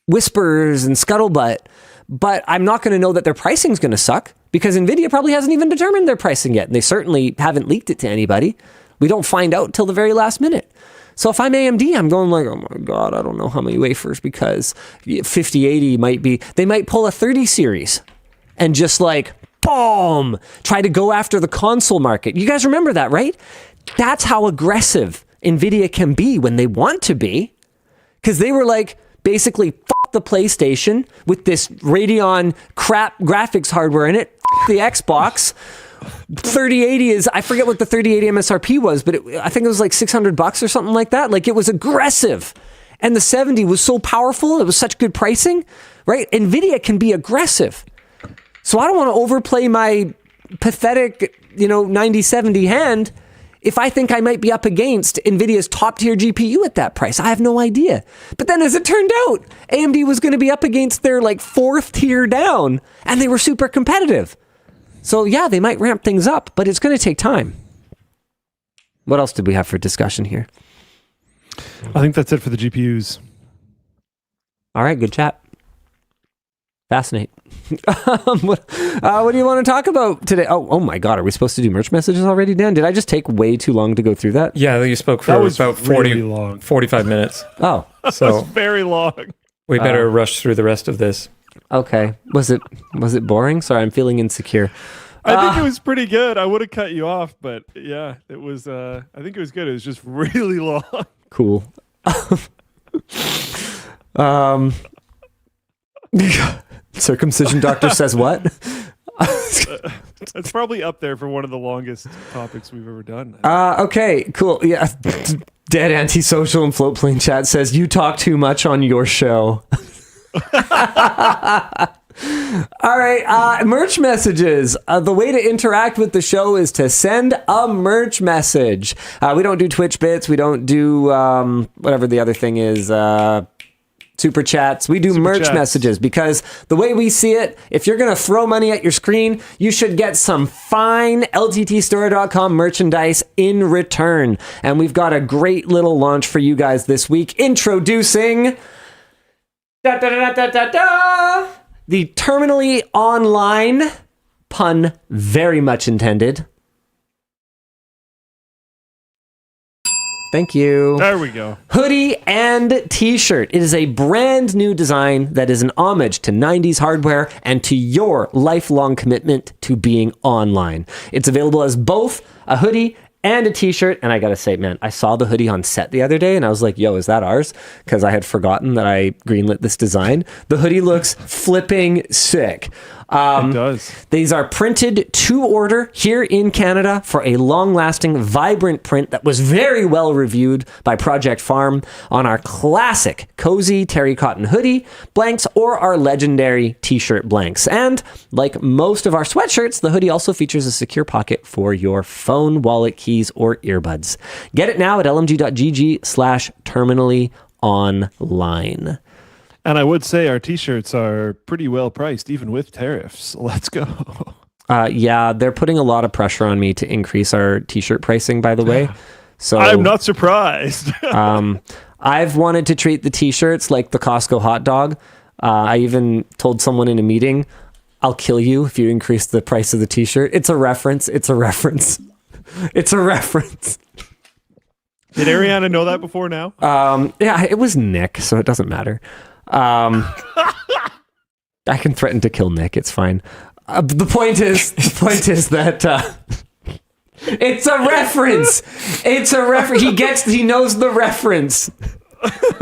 whispers and scuttlebutt, but I'm not going to know that their pricing is going to suck because NVIDIA probably hasn't even determined their pricing yet. And they certainly haven't leaked it to anybody. We don't find out till the very last minute. So if I'm AMD, I'm going like, oh my God, I don't know how many wafers because 5080 might be, they might pull a 30 series and just like, boom, try to go after the console market. You guys remember that, right? That's how aggressive NVIDIA can be when they want to be. Because they were like, basically, fuck the PlayStation with this Radeon crap graphics hardware in it, fuck the Xbox. 3080 is, I forget what the 3080 MSRP was, but I think it was like $600 or something like that. Like, it was aggressive. And the 70 was so powerful. It was such good pricing, right? NVIDIA can be aggressive. So I don't want to overplay my pathetic, 9070 hand if I think I might be up against NVIDIA's top tier GPU at that price. I have no idea. But then as it turned out, AMD was going to be up against their like fourth tier down, and they were super competitive. So yeah, they might ramp things up, but it's going to take time. What else did we have for discussion here? I think that's it for the GPUs. All right, good chat. Fascinate. What do you want to talk about today? Oh my God, are we supposed to do merch messages already, Dan? Did I just take way too long to go through that? Yeah, you spoke for about 45 minutes. Oh. So that was very long. We better rush through the rest of this. Okay. Was it boring? Sorry, I'm feeling insecure. I think it was pretty good. I would have cut you off, but yeah, it was, I think it was good. It was just really long. Cool. Circumcision doctor says what? It's probably up there for one of the longest topics we've ever done. Okay, cool. Yeah. Dead Antisocial and Float Plane Chat says, you talk too much on your show. All right, merch messages. The way to interact with the show is to send a merch message. We don't do Twitch bits. We don't do whatever the other thing is, super chats. We do merch messages because the way we see it, if you're going to throw money at your screen, you should get some fine LTTStore.com merchandise in return. And we've got a great little launch for you guys this week. Introducing the terminally online, pun very much intended. Thank you. There we go. Hoodie and t-shirt. It is a brand new design that is an homage to 90s hardware and to your lifelong commitment to being online. It's available as both a hoodie and a t-shirt. And I gotta say, man, I saw the hoodie on set the other day and I was like, yo, is that ours? Because I had forgotten that I greenlit this design. The hoodie looks flipping sick. It does. These are printed to order here in Canada for a long-lasting, vibrant print that was very well reviewed by Project Farm on our classic cozy terry cotton hoodie blanks or our legendary t-shirt blanks. And like most of our sweatshirts, the hoodie also features a secure pocket for your phone, wallet, keys, or earbuds. Get it now at lmg.gg/terminally online. And I would say our t-shirts are pretty well priced, even with tariffs. Let's go. Yeah, they're putting a lot of pressure on me to increase our t-shirt pricing, by the way. So I'm not surprised. I've wanted to treat the t-shirts like the Costco hot dog. I even told someone in a meeting, I'll kill you if you increase the price of the t-shirt. It's a reference. It's a reference. It's a reference. Did Ariana know that before now? Yeah, it was Nick, so it doesn't matter. I can threaten to kill Nick. It's fine. The point is that it's a reference. It's a reference. He knows the reference.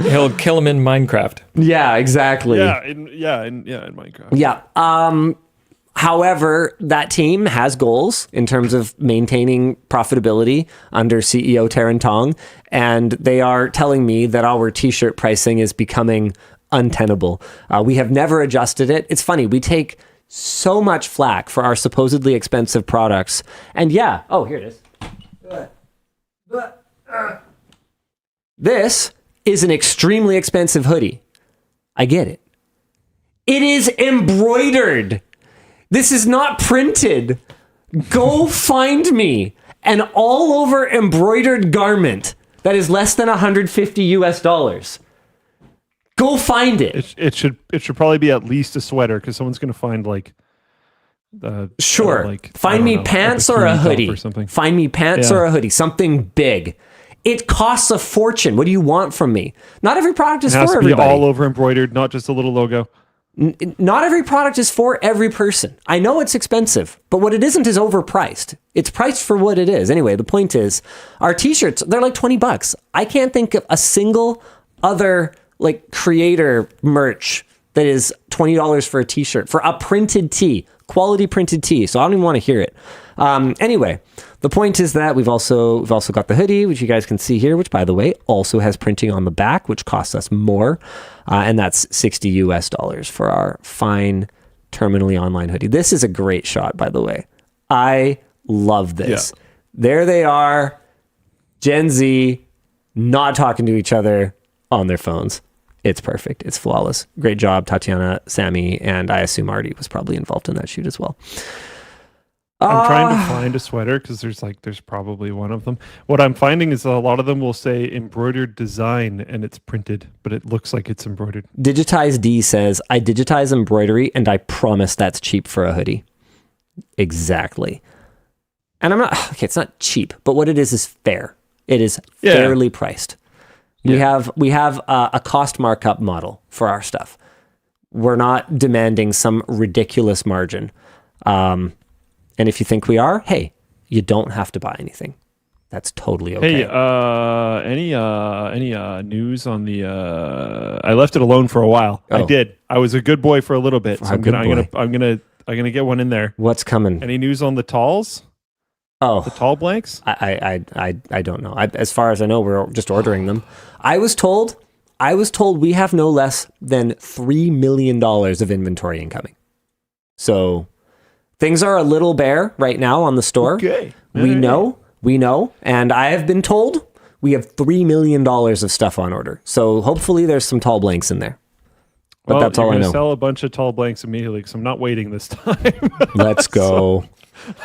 He'll kill him in Minecraft. Yeah, exactly. In Minecraft. Yeah. However, that team has goals in terms of maintaining profitability under CEO Taryn Tong, and they are telling me that our t-shirt pricing is becoming untenable. We have never adjusted it. It's funny, we take so much flack for our supposedly expensive products. And yeah, here it is. This is an extremely expensive hoodie. I get it. It is embroidered. This is not printed. Go find me an all over embroidered garment that is less than $150. Go find it. It should probably be at least a sweater because someone's going to find sure. Find me pants or a hoodie. Or something. Find me pants or a hoodie. Something big. It costs a fortune. What do you want from me? Not every product is for everybody. It has to be all over embroidered, not just a little logo. Not every product is for every person. I know it's expensive, but what it isn't is overpriced. It's priced for what it is. Anyway, the point is, our t-shirts, they're like $20. I can't think of a single other creator merch that is $20 for a t-shirt, for a printed tee, quality printed tee. So I don't even want to hear it. Anyway, the point is that we've also got the hoodie, which you guys can see here, which by the way also has printing on the back, which costs us more, and that's $60 for our fine terminally online hoodie. This is a great shot, by the way. I love this. Yeah. There they are, Gen Z, not talking to each other on their phones. It's perfect. It's flawless. Great job, Tatiana, Sammy, and I assume Artie was probably involved in that shoot as well. I'm trying to find a sweater because there's probably one of them. What I'm finding is a lot of them will say embroidered design and it's printed, but it looks like it's embroidered. Digitize D says, I digitize embroidery and I promise that's cheap for a hoodie. Exactly. And it's not cheap, but what it is fair. It is fairly priced. We have a cost markup model for our stuff. We're not demanding some ridiculous margin. And if you think we are, hey, you don't have to buy anything. That's totally okay. Hey, any news on the? I left it alone for a while. I did. I was a good boy for a little bit. So I'm gonna get one in there. What's coming? Any news on the talls? Oh, the tall blanks? I don't know. As far as I know, we're just ordering them. I was told we have no less than $3 million of inventory incoming. So things are a little bare right now on the store. Okay. We know, and I have been told we have $3 million of stuff on order. So hopefully there's some tall blanks in there. But that's all I know. Sell a bunch of tall blanks immediately because I'm not waiting this time. Let's go.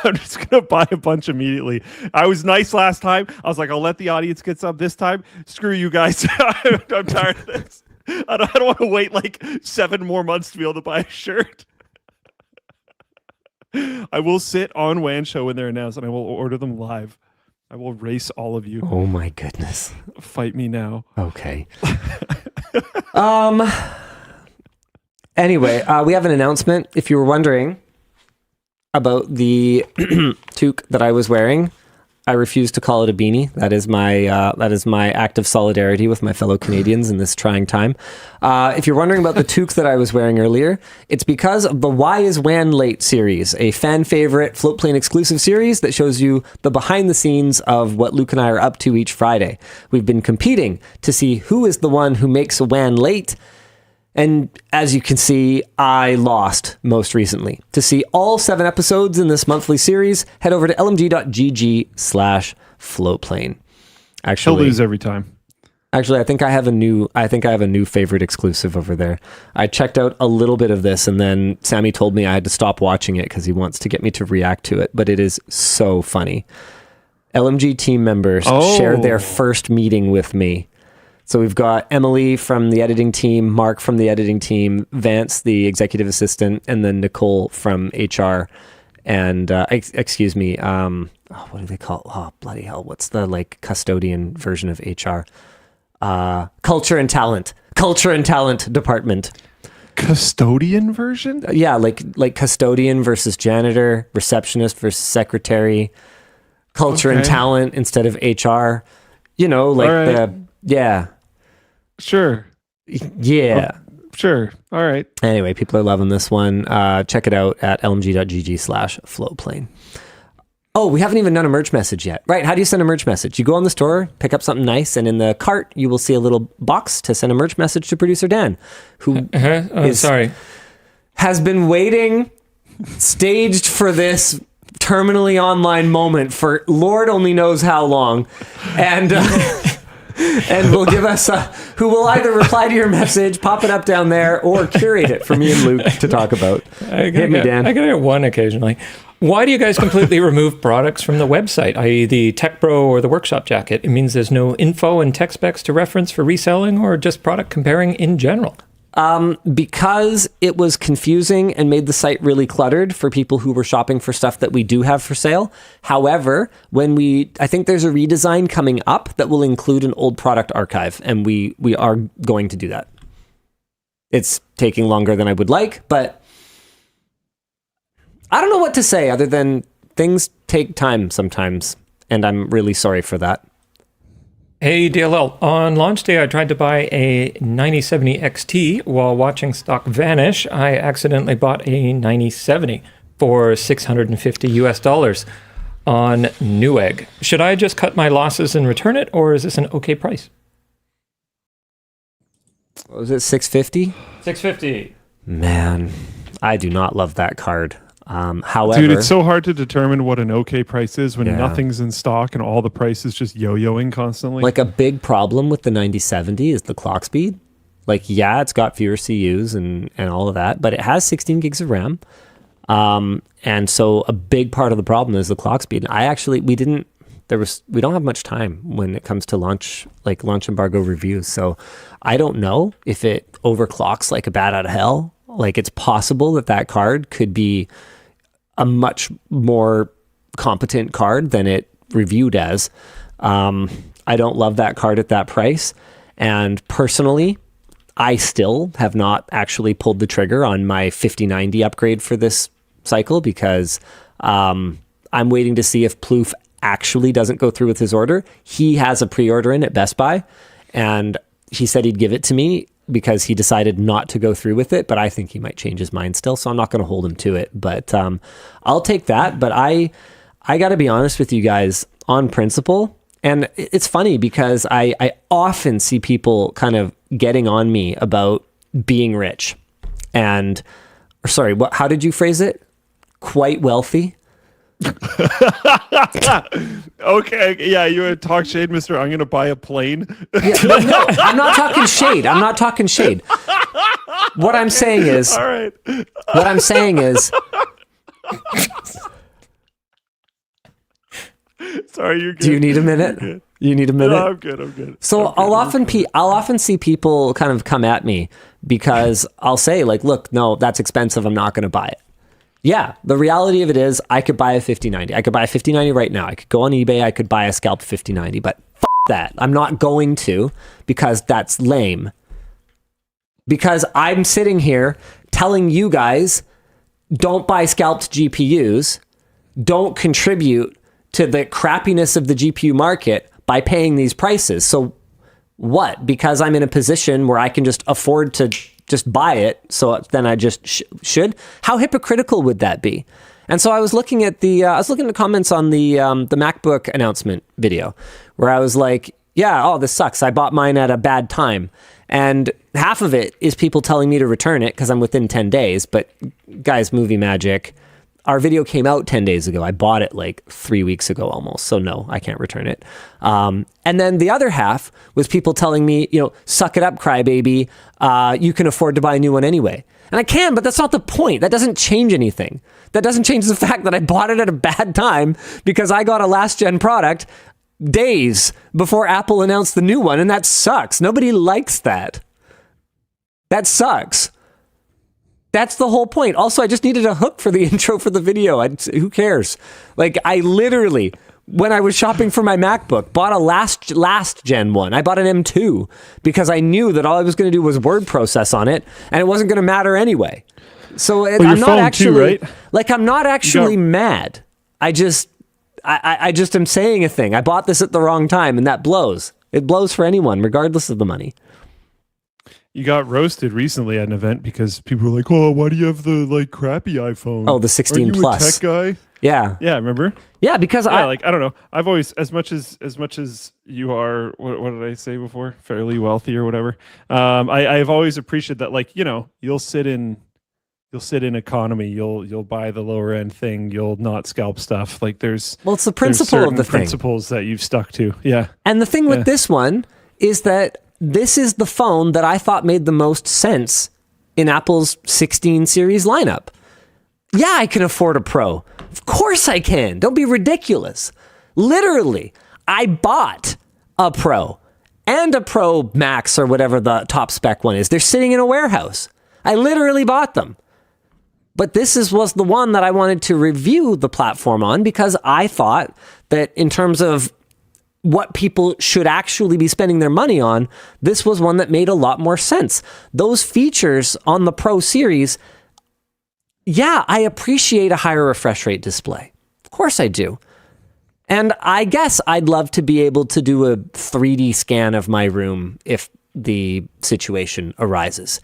I'm just going to buy a bunch immediately. I was nice last time. I was like, I'll let the audience get some this time. Screw you guys. I'm tired of this. I don't want to wait 7 more months to be able to buy a shirt. I will sit on WAN Show when they're announced and I will order them live. I will race all of you. Oh my goodness. Fight me now. Okay. Anyway, we have an announcement. If you were wondering about the toque that I was wearing, I refuse to call it a beanie. That is my act of solidarity with my fellow Canadians in this trying time. If you're wondering about the toque that I was wearing earlier, it's because of the Why is WAN Late series, a fan favorite Floatplane exclusive series that shows you the behind the scenes of what Luke and I are up to each Friday. We've been competing to see who is the one who makes a WAN late. And as you can see, I lost most recently. To see all 7 episodes in this monthly series, head over to lmg.gg/floatplane. Actually, He'll lose every time. Actually, I think I have a new favorite exclusive over there. I checked out a little bit of this, and then Sammy told me I had to stop watching it because he wants to get me to react to it. But it is so funny. LMG team members shared their first meeting with me. So we've got Emily from the editing team, Mark from the editing team, Vance, the executive assistant, and then Nicole from HR. And what do they call it? Oh, bloody hell. What's the custodian version of HR? Culture and talent department. Custodian version? Yeah, like custodian versus janitor, receptionist versus secretary, culture and talent instead of HR. Yeah. Sure. Yeah. Sure. All right. Anyway, people are loving this one. Check it out at lmg.gg/floatplane. Oh, we haven't even done a merch message yet. Right. How do you send a merch message? You go on the store, pick up something nice, and in the cart, you will see a little box to send a merch message to producer Dan, who has been waiting staged for this terminally online moment for Lord only knows how long. And... and will give us who will either reply to your message, pop it up down there, or curate it for me and Luke to talk about. Hit me, Dan. I get one occasionally. Why do you guys completely remove products from the website, i.e. the Tech Bro or the Workshop Jacket? It means there's no info and tech specs to reference for reselling or just product comparing in general. Because it was confusing and made the site really cluttered for people who were shopping for stuff that we do have for sale. However, I think there's a redesign coming up that will include an old product archive, and we are going to do that. It's taking longer than I would like, but I don't know what to say other than things take time sometimes, and I'm really sorry for that. Hey DLL, on launch day I tried to buy a 9070 XT. While watching stock vanish, I accidentally bought a 9070 for $650 on Newegg. Should I just cut my losses and return it, or is this an okay price? What was it, $650? $650. Man, I do not love that card. However, dude, it's so hard to determine what an okay price is when nothing's in stock and all the prices just yo-yoing constantly. Like, a big problem with the 9070 is the clock speed. It's got fewer CUs and all of that, but it has 16 gigs of RAM. And so a big part of the problem is the clock speed. We don't have much time when it comes to launch embargo reviews. So I don't know if it overclocks like a bat out of hell. It's possible that card could be a much more competent card than it reviewed as. I don't love that card at that price. And personally, I still have not actually pulled the trigger on my 5090 upgrade for this cycle because I'm waiting to see if Plouffe actually doesn't go through with his order. He has a pre-order in at Best Buy, and he said he'd give it to me because he decided not to go through with it, but I think he might change his mind still, so I'm not going to hold him to it. But I'll take that. But I got to be honest with you guys, on principle, and it's funny because I often see people kind of getting on me about being rich. How did you phrase it? Quite wealthy? Okay, yeah, you would talk shade, mister. I'm going to buy a plane. No, I'm not talking shade. What I'm saying is... All right. What I'm saying is... Sorry, you're good. Do you need a minute? You need a minute? No, I'm good. So I'll often see people kind of come at me because I'll say, look, no, that's expensive. I'm not going to buy it. Yeah, the reality of it is I could buy a 5090. I could buy a 5090 right now. I could go on eBay. I could buy a scalped 5090, but that. I'm not going to because that's lame. Because I'm sitting here telling you guys, don't buy scalped GPUs. Don't contribute to the crappiness of the GPU market by paying these prices. So what? Because I'm in a position where I can just afford to just buy it, so then I just should? How hypocritical would that be? And so I was looking at the comments on the MacBook announcement video, where I was like, yeah, oh, this sucks. I bought mine at a bad time. And half of it is people telling me to return it because I'm within 10 days. But guys, movie magic. Our video came out 10 days ago. I bought it like 3 weeks ago almost. So no, I can't return it. And then the other half was people telling me, suck it up, crybaby. You can afford to buy a new one anyway. And I can, but that's not the point. That doesn't change anything. That doesn't change the fact that I bought it at a bad time because I got a last gen product days before Apple announced the new one. And that sucks. Nobody likes that. That sucks. That's the whole point. Also, I just needed a hook for the intro for the video. Who cares? Like, I literally, when I was shopping for my MacBook, bought a last gen one. I bought an M2 because I knew that all I was going to do was word process on it, and it wasn't going to matter anyway. So I'm not actually too, right? Like, I'm not actually mad. I just am saying a thing. I bought this at the wrong time, and that blows. It blows for anyone, regardless of the money. You got roasted recently at an event because people were like, "Oh, why do you have the crappy iPhone? Oh, the 16 Are you plus a tech guy." Yeah, remember? Yeah, because I don't know. I've always, as much as you are, what did I say before? Fairly wealthy or whatever. I've always appreciated that. You'll sit in economy. You'll buy the lower end thing. You'll not scalp stuff. It's the principle of the thing. Principles that you've stuck to. Yeah. And the thing with this one is that this is the phone that I thought made the most sense in Apple's 16 series lineup. Yeah, I can afford a Pro. Of course I can. Don't be ridiculous. Literally, I bought a Pro and a Pro Max or whatever the top spec one is. They're sitting in a warehouse. I literally bought them. But this was the one that I wanted to review the platform on because I thought that in terms of what people should actually be spending their money on, this was one that made a lot more sense. Those features on the Pro series, yeah, I appreciate a higher refresh rate display. Of course I do. And I guess I'd love to be able to do a 3D scan of my room if the situation arises.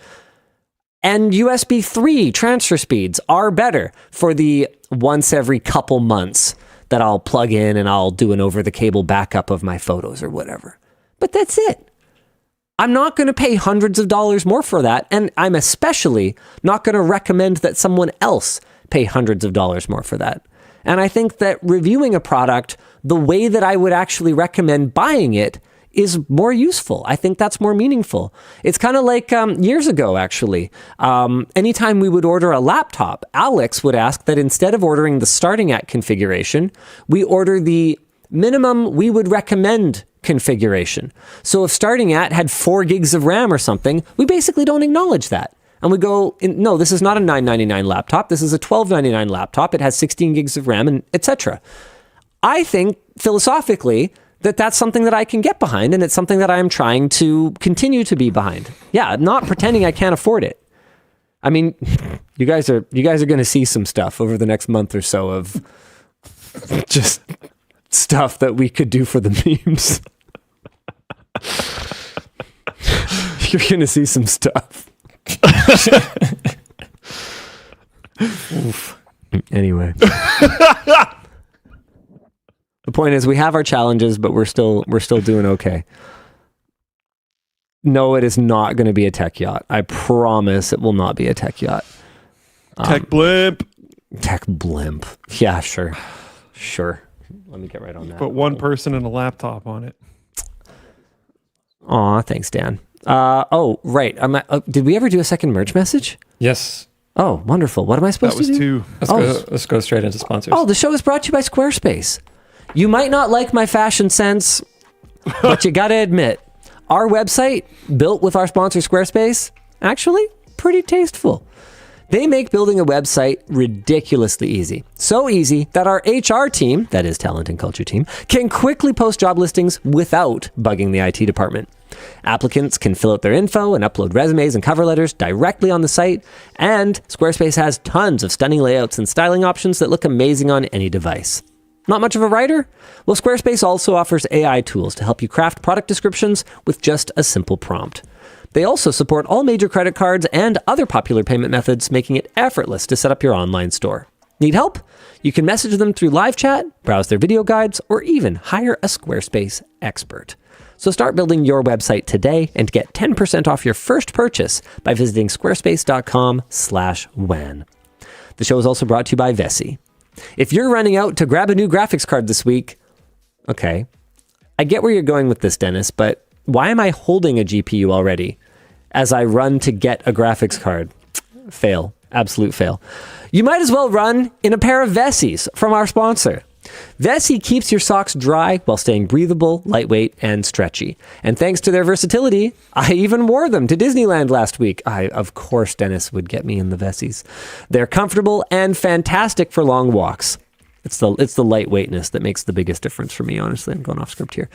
And USB 3 transfer speeds are better for the once every couple months that I'll plug in and I'll do an over-the-cable backup of my photos or whatever. But that's it. I'm not going to pay hundreds of dollars more for that, and I'm especially not going to recommend that someone else pay hundreds of dollars more for that. And I think that reviewing a product the way that I would actually recommend buying it is more useful. I think that's more meaningful. It's kind of like years ago, actually. Anytime we would order a laptop, Alex would ask that instead of ordering the starting at configuration, we order the minimum we would recommend configuration. So if starting at had 4 gigs of RAM or something, we basically don't acknowledge that. And we go, no, this is not a $999 laptop. This is a $1299 laptop. It has 16 gigs of RAM and etc. I think philosophically that's something that I can get behind, and it's something that I'm trying to continue to be behind. Yeah, not pretending I can't afford it. I mean, you guys are going to see some stuff over the next month or so of just stuff that we could do for the memes. You're going to see some stuff. Oof. Anyway. The point is, we have our challenges, but we're still doing okay. No, it is not going to be a tech yacht. I promise it will not be a tech yacht. Tech blimp. Tech blimp. Yeah, sure. Let me get right on that. Put one person and a laptop on it. Aw, thanks, Dan. Oh, right. Did we ever do a second merch message? Yes. Oh, wonderful. What am I supposed to do? Let's go straight into sponsors. Oh, the show is brought to you by Squarespace. You might not like my fashion sense, but you gotta admit, our website, built with our sponsor Squarespace, actually pretty tasteful. They make building a website ridiculously easy. So easy that our HR team, that is talent and culture team, can quickly post job listings without bugging the IT department. Applicants can fill out their info and upload resumes and cover letters directly on the site, and Squarespace has tons of stunning layouts and styling options that look amazing on any device. Not much of a writer? Well, Squarespace also offers AI tools to help you craft product descriptions with just a simple prompt. They also support all major credit cards and other popular payment methods, making it effortless to set up your online store. Need help? You can message them through live chat, browse their video guides, or even hire a Squarespace expert. So start building your website today and get 10% off your first purchase by visiting squarespace.com/WAN. The show is also brought to you by Vessi. If you're running out to grab a new graphics card this week, okay, I get where you're going with this, Dennis, but why am I holding a GPU already as I run to get a graphics card? Fail. Absolute fail. You might as well run in a pair of Vessis from our sponsor. Vessi keeps your socks dry while staying breathable, lightweight, and stretchy. And thanks to their versatility, I even wore them to Disneyland last week. Of course, Dennis would get me in the Vessis. They're comfortable and fantastic for long walks. It's the lightweightness that makes the biggest difference for me, honestly. I'm going off script here.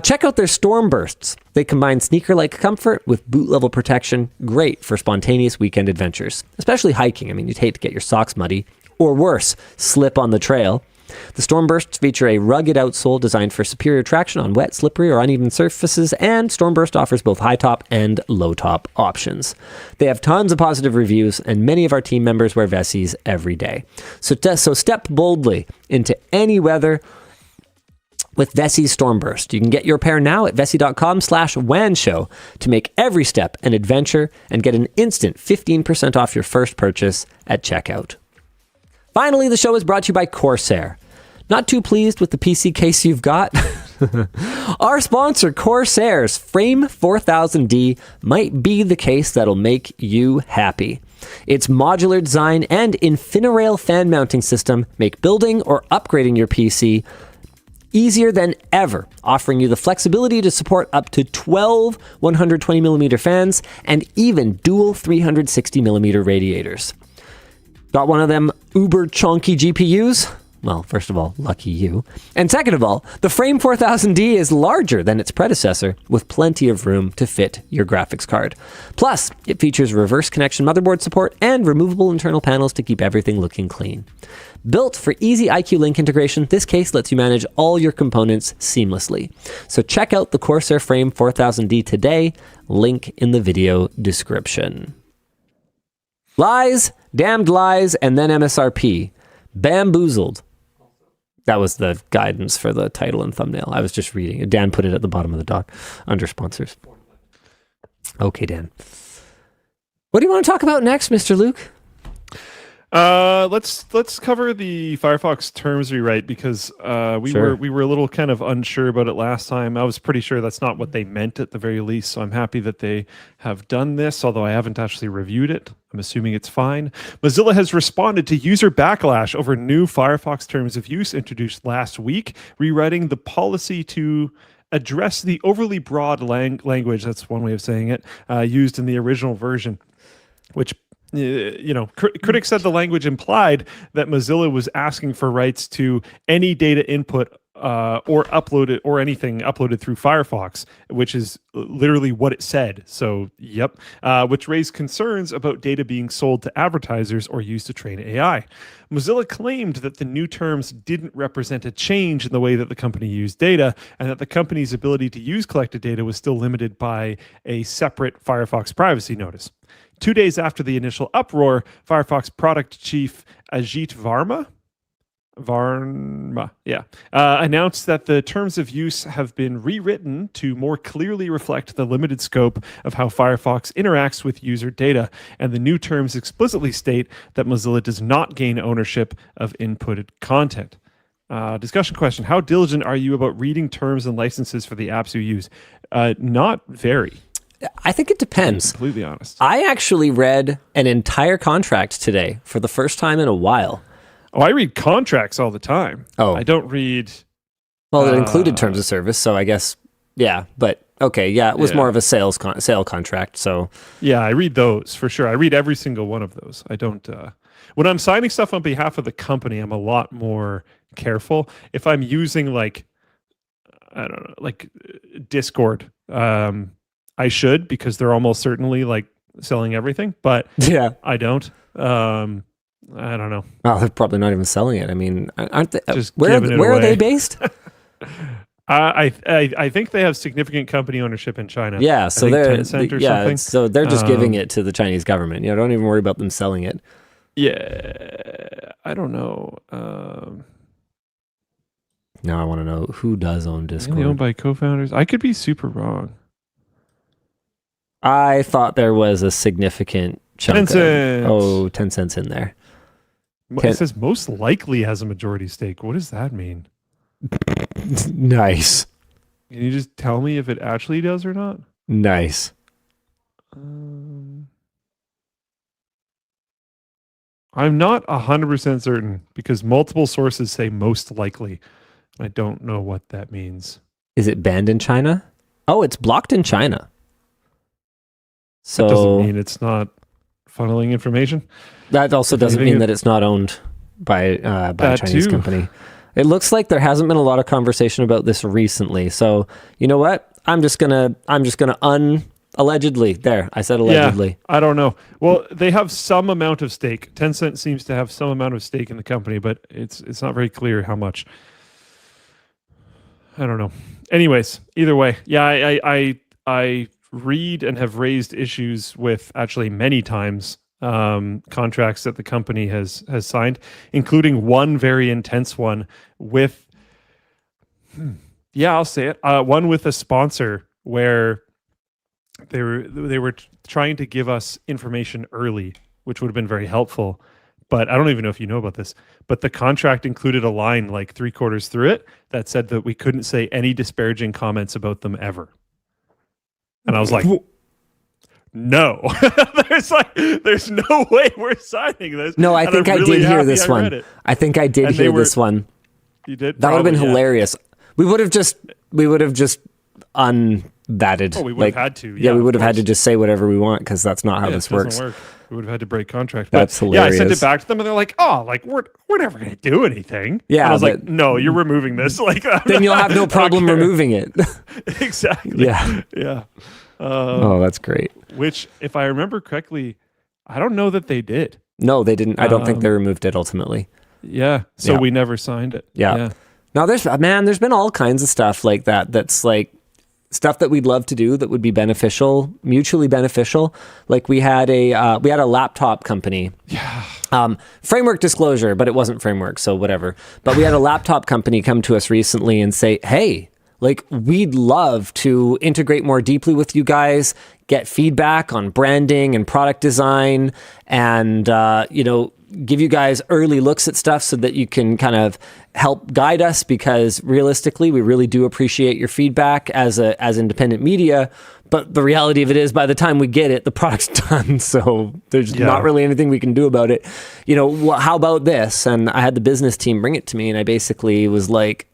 Check out their storm bursts. They combine sneaker-like comfort with boot-level protection. Great for spontaneous weekend adventures, especially hiking. I mean, you'd hate to get your socks muddy, or worse, slip on the trail. The Storm Bursts feature a rugged outsole designed for superior traction on wet, slippery, or uneven surfaces, and Storm Burst offers both high top and low top options. They have tons of positive reviews, and many of our team members wear Vessis every day. So step boldly into any weather with Vessi's Storm Burst. You can get your pair now at vessi.com/WAN Show to make every step an adventure and get an instant 15% off your first purchase at checkout. Finally, the show is brought to you by Corsair. Not too pleased with the PC case you've got? Our sponsor, Corsair's Frame 4000D, might be the case that'll make you happy. Its modular design and InfiniRail fan mounting system make building or upgrading your PC easier than ever, offering you the flexibility to support up to 12 120mm fans and even dual 360mm radiators. Got one of them uber chunky GPUs? Well, first of all, lucky you. And second of all, the Frame 4000D is larger than its predecessor, with plenty of room to fit your graphics card. Plus, it features reverse connection motherboard support and removable internal panels to keep everything looking clean. Built for easy IQ Link integration, this case lets you manage all your components seamlessly. So check out the Corsair Frame 4000D today, link in the video description. Lies, damned lies, and then MSRP. Bamboozled. That was the guidance for the title and thumbnail. I was just reading it. Dan put it at the bottom of the doc under sponsors. Okay, Dan. What do you want to talk about next, Mr. Luke? Let's cover the Firefox terms rewrite because we were a little kind of unsure about it last time. I was pretty sure that's not what they meant at the very least, so I'm happy that they have done this, although I haven't actually reviewed it. I'm assuming it's fine. Mozilla has responded to user backlash over new Firefox terms of use introduced last week, rewriting the policy to address the overly broad language, that's one way of saying it, used in the original version, which critics said the language implied that Mozilla was asking for rights to any data input or uploaded or anything uploaded through Firefox, which is literally what it said. So, yep, which raised concerns about data being sold to advertisers or used to train AI. Mozilla claimed that the new terms didn't represent a change in the way that the company used data, and that the company's ability to use collected data was still limited by a separate Firefox privacy notice. 2 days after the initial uproar, Firefox product chief Ajit Varma announced that the terms of use have been rewritten to more clearly reflect the limited scope of how Firefox interacts with user data, and the new terms explicitly state that Mozilla does not gain ownership of inputted content. Discussion question: how diligent are you about reading terms and licenses for the apps you use? Not very. I think it depends. To be completely honest. I actually read an entire contract today for the first time in a while. Oh, I read contracts all the time. Oh. I don't read... Well, it included terms of service, so I guess, yeah. But, okay, yeah, it was more of a sale contract, so... Yeah, I read those, for sure. I read every single one of those. I don't... when I'm signing stuff on behalf of the company, I'm a lot more careful. If I'm using, like, I don't know, like Discord, I should, because they're almost certainly, like, selling everything, but yeah, I don't. I don't know. Oh, they're probably not even selling it. I mean, aren't they? Just Where giving it are they away. based? I think they have significant company ownership in China. Yeah, so they're Tencent or something. so they're just giving it to the Chinese government. Don't even worry about them selling it. Yeah, I don't know. Now I want to know who does own Discord. Owned by co-founders. I could be super wrong. I thought there was a significant chunk Tencent. of 10 cents in there. It says most likely has a majority stake. What does that mean? Nice. Can you just tell me if it actually does or not? Nice. I'm not 100% certain because multiple sources say most likely. I don't know what that means. Is it banned in China? Oh, it's blocked in China. So That doesn't mean it's not funneling information. that also doesn't mean that it's not owned by a Chinese company. It looks like there hasn't been a lot of conversation about this recently. So you know what? I'm just gonna allegedly. There, I said allegedly. Yeah, I don't know. Well, they have some amount of stake. Tencent seems to have some amount of stake in the company, but it's not very clear how much. I don't know. Anyways, either way, yeah, I read and have raised issues with actually many times contracts that the company has signed, including one very intense one with, I'll say it, one with a sponsor where they were trying to give us information early, which would have been very helpful. But I don't even know if you know about this, but the contract included a line like 3/4 through it that said that we couldn't say any disparaging comments about them ever. And I was like, no, there's no way we're signing this. No, I think I did hear this one. I think I did hear this one. You did? That would have been hilarious. We would have just unvatted. Oh, we would have had to. Yeah, we would have had to just say whatever we want because that's not how this works. Work. We would have had to break contract. That's but, hilarious. Yeah, I sent it back to them and they're like, oh, like we're never going to do anything. Yeah. And I was like, no, you're removing this. Like, then you'll have no problem removing it. Exactly. Yeah. Yeah. Oh, that's great. Which, if I remember correctly, I don't know that they did. No, they didn't. I don't think they removed it ultimately. Yeah. So we never signed it. Yeah. Now there's been all kinds of stuff like that. That's like stuff that we'd love to do that would be beneficial, mutually beneficial. Like we had a laptop company. Yeah. Framework disclosure, but it wasn't framework, so whatever. But we had a laptop company come to us recently and say, hey, like we'd love to integrate more deeply with you guys, get feedback on branding and product design, and give you guys early looks at stuff so that you can kind of help guide us, because realistically, we really do appreciate your feedback as independent media. But the reality of it is, by the time we get it, the product's done. So there's not really anything we can do about it. How about this? And I had the business team bring it to me, and I basically was like,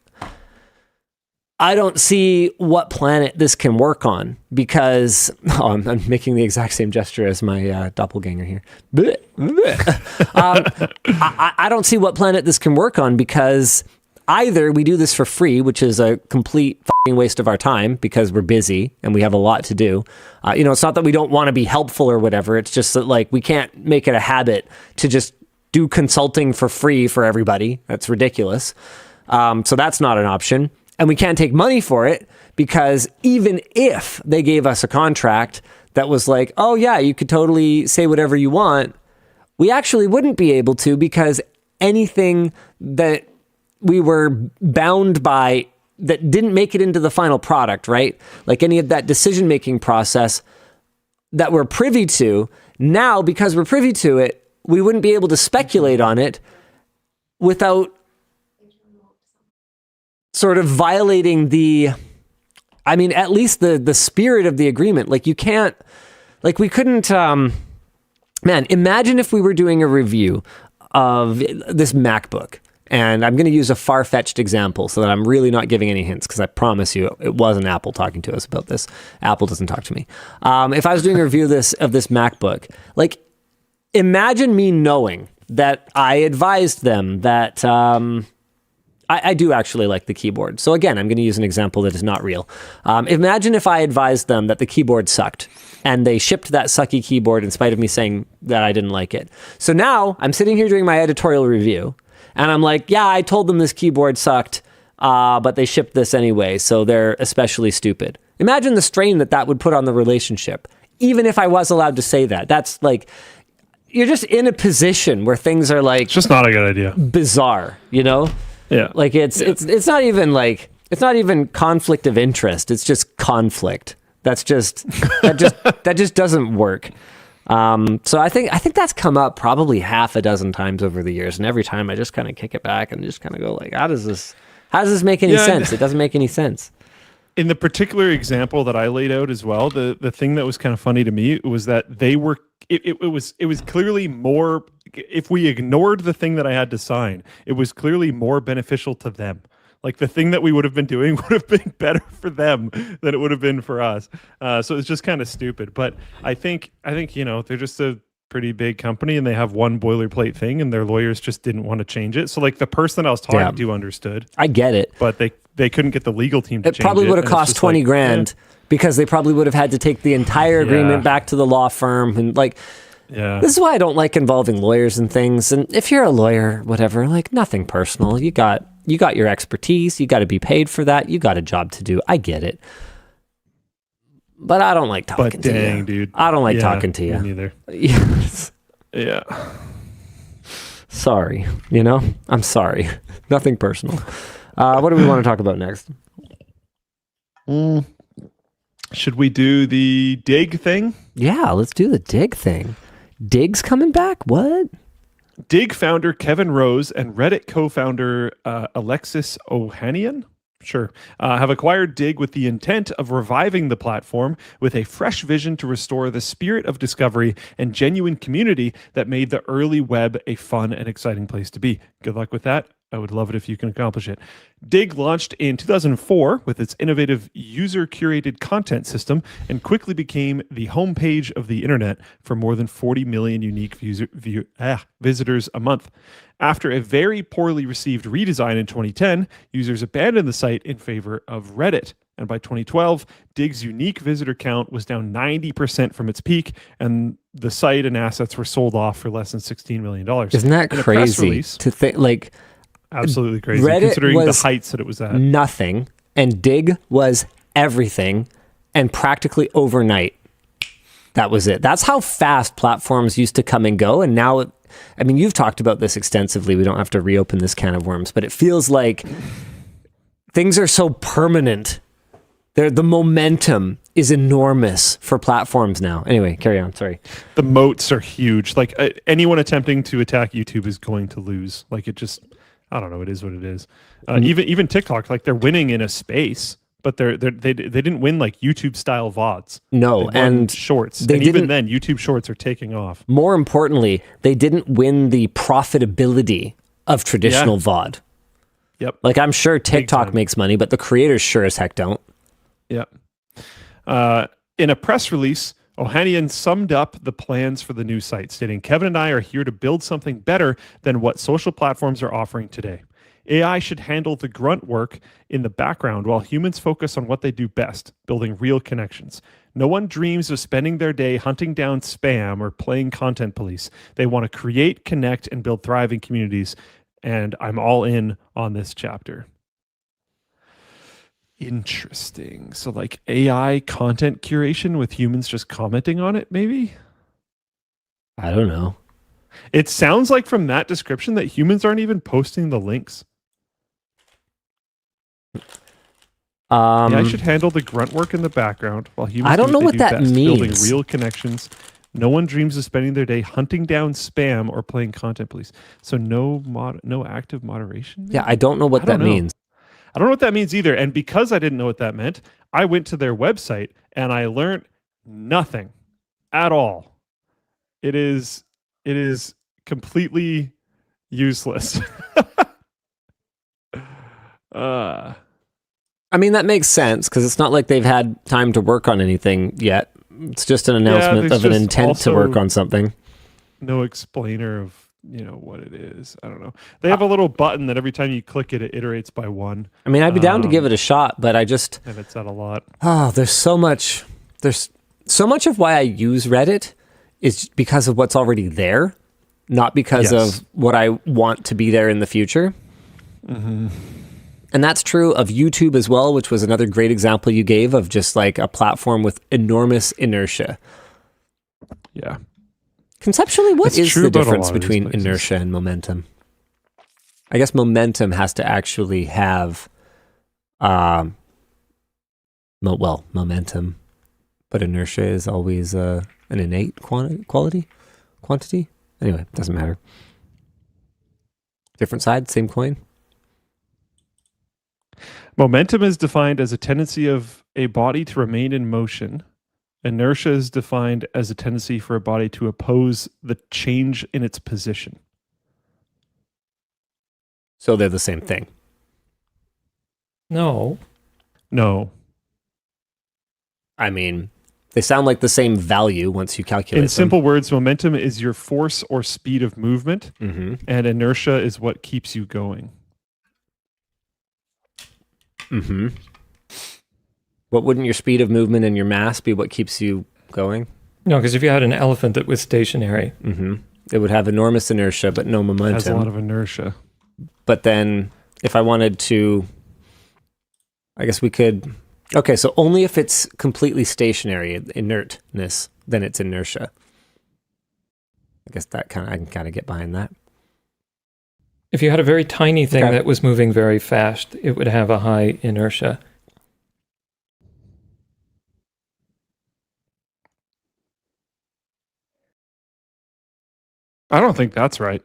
I don't see what planet this can work on, because I'm making the exact same gesture as my doppelganger here. I don't see what planet this can work on, because either we do this for free, which is a complete fucking waste of our time because we're busy and we have a lot to do. It's not that we don't want to be helpful or whatever. It's just that like we can't make it a habit to just do consulting for free for everybody. That's ridiculous. So that's not an option. And we can't take money for it, because even if they gave us a contract that was like, oh yeah, you could totally say whatever you want, we actually wouldn't be able to, because anything that we were bound by that didn't make it into the final product, right? Like any of that decision-making process that we're privy to, now because we're privy to it, we wouldn't be able to speculate on it without sort of violating at least the spirit of the agreement. Like we couldn't, imagine if we were doing a review of this MacBook, and I'm going to use a far-fetched example so that I'm really not giving any hints, because I promise you it wasn't Apple talking to us about this. Apple doesn't talk to me. If I was doing a review of this MacBook, like imagine me knowing that I advised them that, I do actually like the keyboard. So again, I'm going to use an example that is not real. Imagine if I advised them that the keyboard sucked and they shipped that sucky keyboard in spite of me saying that I didn't like it. So now I'm sitting here doing my editorial review and I'm like, yeah, I told them this keyboard sucked, but they shipped this anyway, so they're especially stupid. Imagine the strain that would put on the relationship, even if I was allowed to say that. That's like, you're just in a position where things are like... It's just not a good idea. Bizarre, you know? Yeah. Like it's not even like, it's not even conflict of interest. It's just conflict. That just doesn't work. So I think that's come up probably half a dozen times over the years. And every time I just kind of kick it back and just kind of go like, how does this make any sense? It doesn't make any sense. In the particular example that I laid out as well, the thing that was kind of funny to me was that they were, it was clearly more, if we ignored the thing that I had to sign, it was clearly more beneficial to them. Like the thing that we would have been doing would have been better for them than it would have been for us. So it's just kind of stupid. But I think, you know, they're just a pretty big company and they have one boilerplate thing and their lawyers just didn't want to change it. So like the person I was talking to understood. I get it. But they couldn't get the legal team to change it. It probably would have cost 20 grand because they probably would have had to take the entire agreement back to the law firm. And like, this is why I don't like involving lawyers and things. And if you're a lawyer, whatever, like nothing personal. You got your expertise. You got to be paid for that. You got a job to do. I get it. But I don't like talking to you. But dang, dude. I don't like talking to you. Me neither. Yes. Yeah. Sorry. You know? I'm sorry. Nothing personal. What do we want to talk about next? Should we do the Digg thing? Yeah, let's do the Digg thing. Digg's coming back? What? Digg founder Kevin Rose and Reddit co-founder Alexis Ohanian have acquired Digg with the intent of reviving the platform with a fresh vision to restore the spirit of discovery and genuine community that made the early web a fun and exciting place to be. Good luck with that. I would love it if you can accomplish it. Digg launched in 2004 with its innovative user-curated content system and quickly became the homepage of the internet for more than 40 million unique visitors a month. After a very poorly received redesign in 2010, users abandoned the site in favor of Reddit. And by 2012, Digg's unique visitor count was down 90% from its peak, and the site and assets were sold off for less than $16 million. Isn't that crazy to think? Like, absolutely crazy, Reddit considering the heights that it was at. Nothing, and Digg was everything, and practically overnight, that was it. That's how fast platforms used to come and go, and now, I mean, you've talked about this extensively. We don't have to reopen this can of worms, but it feels like things are so permanent. The momentum is enormous for platforms now. Anyway, carry on. Sorry. The moats are huge. Like anyone attempting to attack YouTube is going to lose. Like it just, I don't know. It is what it is. Even TikTok, like they're winning in a space, but they didn't win like YouTube style VODs. No, and shorts. And even then, YouTube Shorts are taking off. More importantly, they didn't win the profitability of traditional VOD. Yep. Like I'm sure TikTok makes money, but the creators sure as heck don't. Yeah. In a press release, Ohanian summed up the plans for the new site, stating, "Kevin and I are here to build something better than what social platforms are offering today. AI should handle the grunt work in the background while humans focus on what they do best, building real connections. No one dreams of spending their day hunting down spam or playing content police. They want to create, connect, and build thriving communities. And I'm all in on this chapter." Interesting. So like AI content curation with humans just commenting on it, maybe? I don't know. It sounds like from that description that humans aren't even posting the links. I should handle the grunt work in the background while humans. I don't know what that means. Building real connections. No one dreams of spending their day hunting down spam or playing content police. So no active moderation. Maybe? Yeah, I don't know what that means. I don't know what that means either. And because I didn't know what that meant, I went to their website and I learned nothing at all. It is completely useless. I mean, that makes sense because it's not like they've had time to work on anything yet. It's just an announcement of an intent to work on something. No explainer of what it is. I don't know. They have a little button that every time you click it, it iterates by 1. I mean, I'd be down to give it a shot, but I just and it's at a lot. there's so much of why I use Reddit is because of what's already there, not because of what I want to be there in the future. Mm-hmm. And that's true of YouTube as well, which was another great example you gave of just like a platform with enormous inertia. Yeah. Conceptually, what is the difference between places. inertia and momentum? I guess momentum has to actually have, momentum, but inertia is always an innate quantity. Anyway, doesn't matter. Different side, same coin. Momentum is defined as a tendency of a body to remain in motion. Inertia is defined as a tendency for a body to oppose the change in its position. So they're the same thing. No. I mean, they sound like the same value once you calculate In simple words, momentum is your force or speed of movement, them. and inertia is what keeps you going. Mm-hmm. What wouldn't your speed of movement and your mass be what keeps you going? No, because if you had an elephant that was stationary, It would have enormous inertia, but no momentum. It has a lot of inertia. But then if I wanted to, I guess we could, okay, so only if it's completely stationary, inertness, then it's inertia. I guess I can kind of get behind that. if you had a very tiny thing that was moving very fast, it would have a high inertia. I don't think that's right.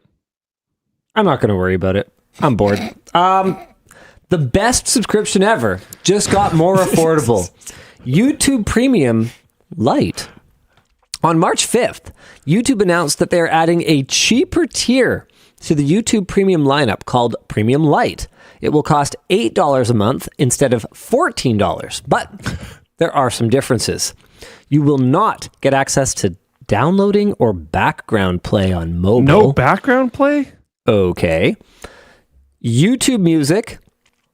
I'm not going to worry about it. I'm bored. The best subscription ever just got more affordable. YouTube Premium Lite. On March 5th, YouTube announced that they're adding a cheaper tier to the YouTube Premium lineup called Premium Lite. It will cost $8 a month instead of $14, but there are some differences. You will not get access to downloading or background play on mobile. No background play? Okay. YouTube Music,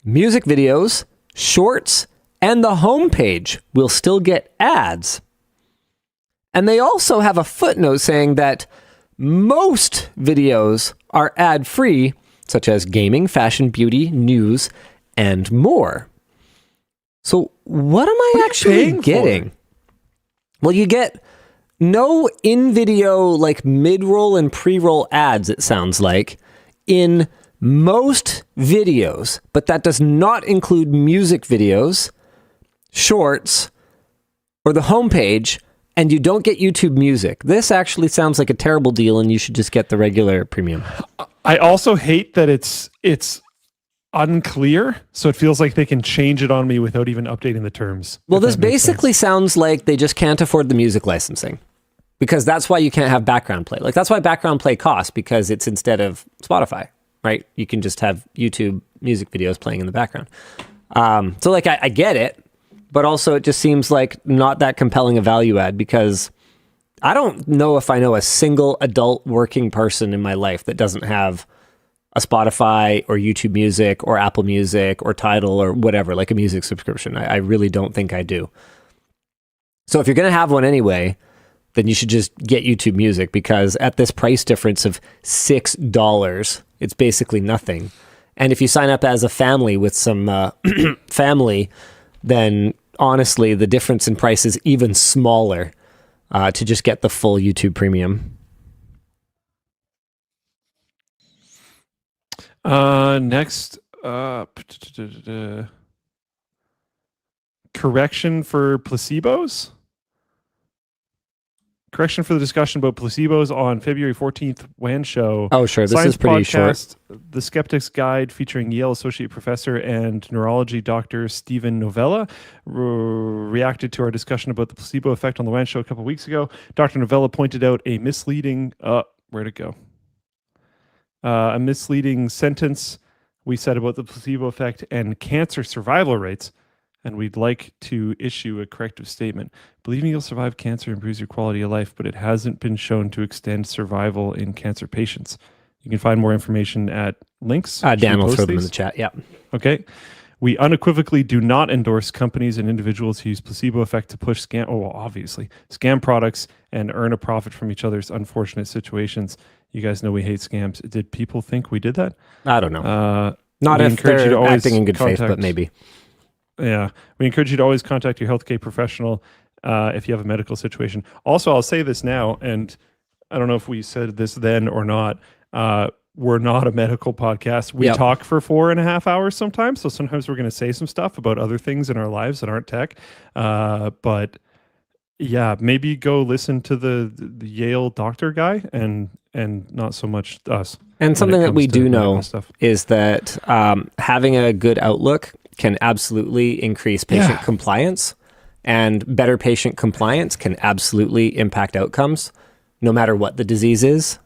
music videos, shorts, and the homepage will still get ads. And they also have a footnote saying that most videos are ad-free, such as gaming, fashion, beauty, news, and more. So what am I actually getting? Well, you get no in-video, like mid-roll and pre-roll ads, it sounds like, in most videos, but that does not include music videos, shorts, or the homepage, and you don't get YouTube Music. This actually sounds like a terrible deal, and you should just get the regular premium. I also hate that it's unclear, so it feels like they can change it on me without even updating the terms. Well, this basically sounds like they just can't afford the music licensing, because that's why you can't have background play. Like, that's why background play costs, because it's instead of Spotify, right? You can just have YouTube music videos playing in the background. So, like, I get it, but also it just seems like not that compelling a value add, because I don't know if I know a single adult working person in my life that doesn't have a Spotify or YouTube Music or Apple Music or Tidal or whatever, like a music subscription. I really don't think I do. So if you're going to have one anyway, then you should just get YouTube Music, because at this price difference of $6, it's basically nothing. And if you sign up as a family with some family, then honestly, the difference in price is even smaller to just get the full YouTube Premium. Next up, correction for placebos. Correction for the discussion about placebos on February 14th WAN Show. Oh, sure. This Science is pretty podcast, short. The Skeptic's Guide, featuring Yale Associate Professor and Neurology Dr. Stephen Novella, reacted to our discussion about the placebo effect on the WAN Show a couple weeks ago. Dr. Novella pointed out a misleading... where'd it go? A misleading sentence we said about the placebo effect and cancer survival rates. and we'd like to issue a corrective statement. Believing you'll survive cancer improves your quality of life, but it hasn't been shown to extend survival in cancer patients. You can find more information at links. Dan will throw them in the chat. Yeah. Okay. We unequivocally do not endorse companies and individuals who use placebo effect to push scam products and earn a profit from each other's unfortunate situations. You guys know we hate scams. Did people think we did that? I don't know. Not if they're acting in good faith, but maybe. Yeah. We encourage you to always contact your healthcare professional if you have a medical situation. Also, I'll say this now, and I don't know if we said this then or not. We're not a medical podcast. We talk for 4.5 hours sometimes. So sometimes we're going to say some stuff about other things in our lives that aren't tech. But yeah, maybe go listen to the Yale doctor guy and not so much us. And something that we do know is that having a good outlook can absolutely increase patient compliance, and better patient compliance can absolutely impact outcomes, no matter what the disease is.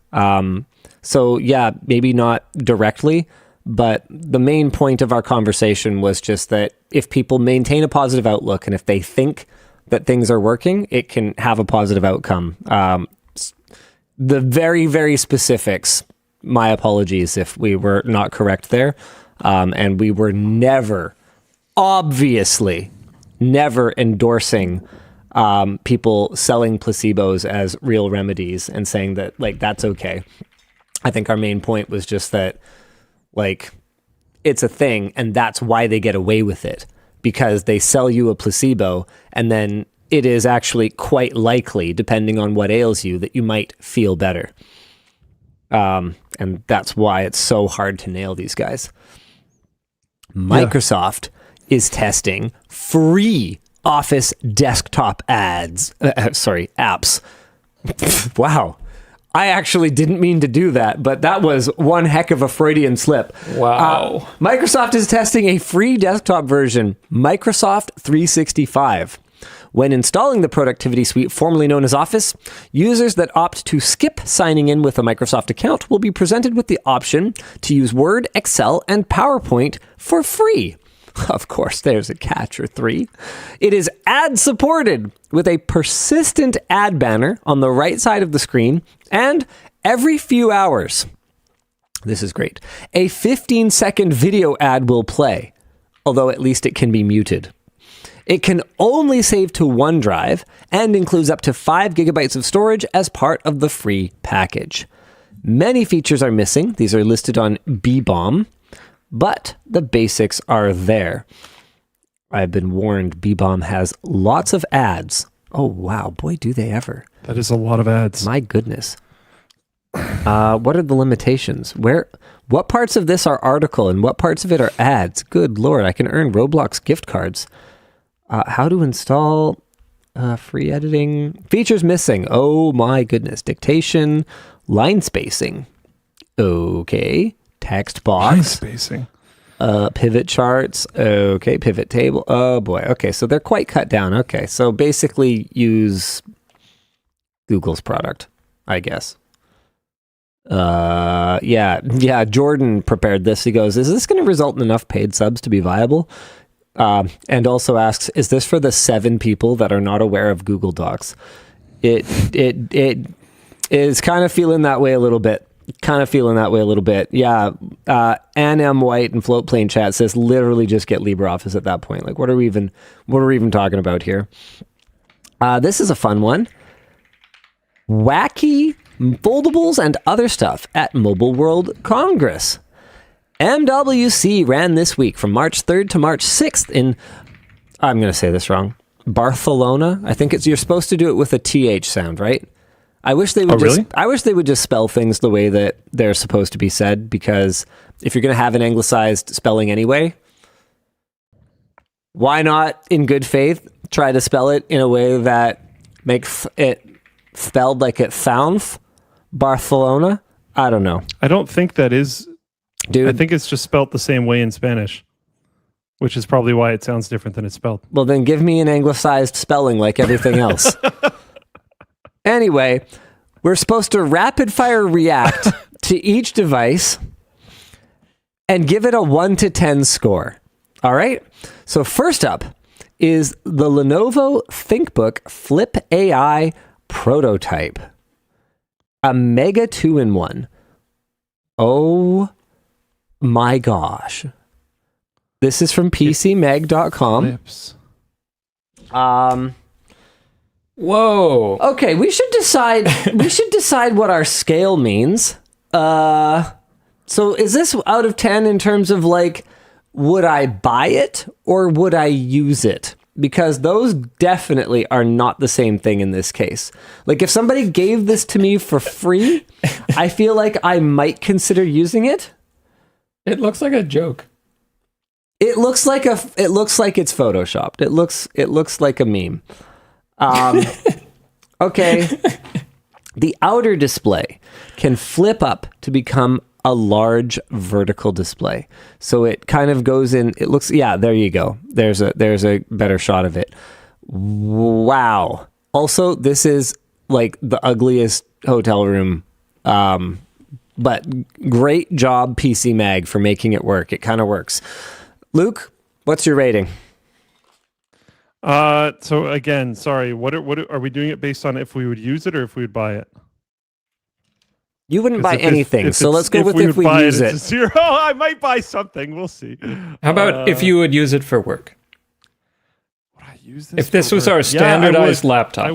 So yeah, maybe not directly, but the main point of our conversation was just that if people maintain a positive outlook and if they think that things are working, it can have a positive outcome. The very, very specifics, my apologies if we were not correct there. And we were obviously never endorsing people selling placebos as real remedies and saying that like that's okay. I think our main point was just that like it's a thing and that's why they get away with it, because they sell you a placebo and then it is actually quite likely, depending on what ails you, that you might feel better. And that's why it's so hard to nail these guys. Microsoft is testing free Office desktop apps. Wow. I actually didn't mean to do that, but that was one heck of a Freudian slip. Wow. Microsoft is testing a free desktop version, Microsoft 365. When installing the productivity suite formerly known as Office, users that opt to skip signing in with a Microsoft account will be presented with the option to use Word, Excel, and PowerPoint for free. Of course, there's a catch or three. It is ad-supported with a persistent ad banner on the right side of the screen, and every few hours, this is great, a 15-second video ad will play, although at least it can be muted. It can only save to OneDrive and includes up to 5 gigabytes of storage as part of the free package. Many features are missing. These are listed on BBomb, but the basics are there. I've been warned BBomb has lots of ads. Oh, wow. Boy, do they ever. That is a lot of ads. My goodness. What are the limitations? What parts of this are article and what parts of it are ads? Good Lord, I can earn Roblox gift cards. How to install free editing. Features missing. Oh my goodness. Dictation. Line spacing. Okay. Text box. Line spacing. Pivot charts. Okay. Pivot table. Oh boy. Okay. So they're quite cut down. Okay. So basically use Google's product, I guess. Yeah. Jordan prepared this. He goes, is this going to result in enough paid subs to be viable? And also asks, is this for the 7 people that are not aware of Google Docs? It is kind of feeling that way a little bit. Yeah. Ann M. White and Float Plane Chat says literally just get LibreOffice at that point. Like, what are we even talking about here? This is a fun one. Wacky foldables and other stuff at Mobile World Congress. MWC ran this week from March 3rd to March 6th in, I'm going to say this wrong, Barcelona. I think you're supposed to do it with a TH sound, right? I wish they would I wish they would just spell things the way that they're supposed to be said, because if you're going to have an anglicized spelling anyway, why not, in good faith, try to spell it in a way that makes it spelled like it sounds? Barcelona? I don't know. I don't think that is... Dude. I think it's just spelt the same way in Spanish, which is probably why it sounds different than it's spelled. Well, then give me an anglicized spelling like everything else. Anyway, we're supposed to rapid fire react to each device and give it a 1 to 10 score. All right? So first up, is the Lenovo ThinkBook Flip AI prototype. A mega 2-in-1. Oh my gosh. This is from PCMag.com. Flips. Whoa. Okay, we should decide what our scale means. So is this out of 10 in terms of like, would I buy it or would I use it? Because those definitely are not the same thing in this case. Like if somebody gave this to me for free, I feel like I might consider using it. It looks like a joke. It looks like it's photoshopped. It looks like a meme. Okay. The outer display can flip up to become a large vertical display. So it kind of goes in, it looks, yeah, there you go. There's a better shot of it. Wow. Also, this is like the ugliest hotel room. But great job, PC Mag, for making it work. It kind of works. Luke, what's your rating? So again, sorry, what are we doing it based on if we would use it or if we would buy it? You wouldn't buy anything, so let's go with if we buy use it. It's a 0. I might buy something. We'll see. How about if you would use it for work? Would I use this? If this for was work? our standardized Yeah, laptop. I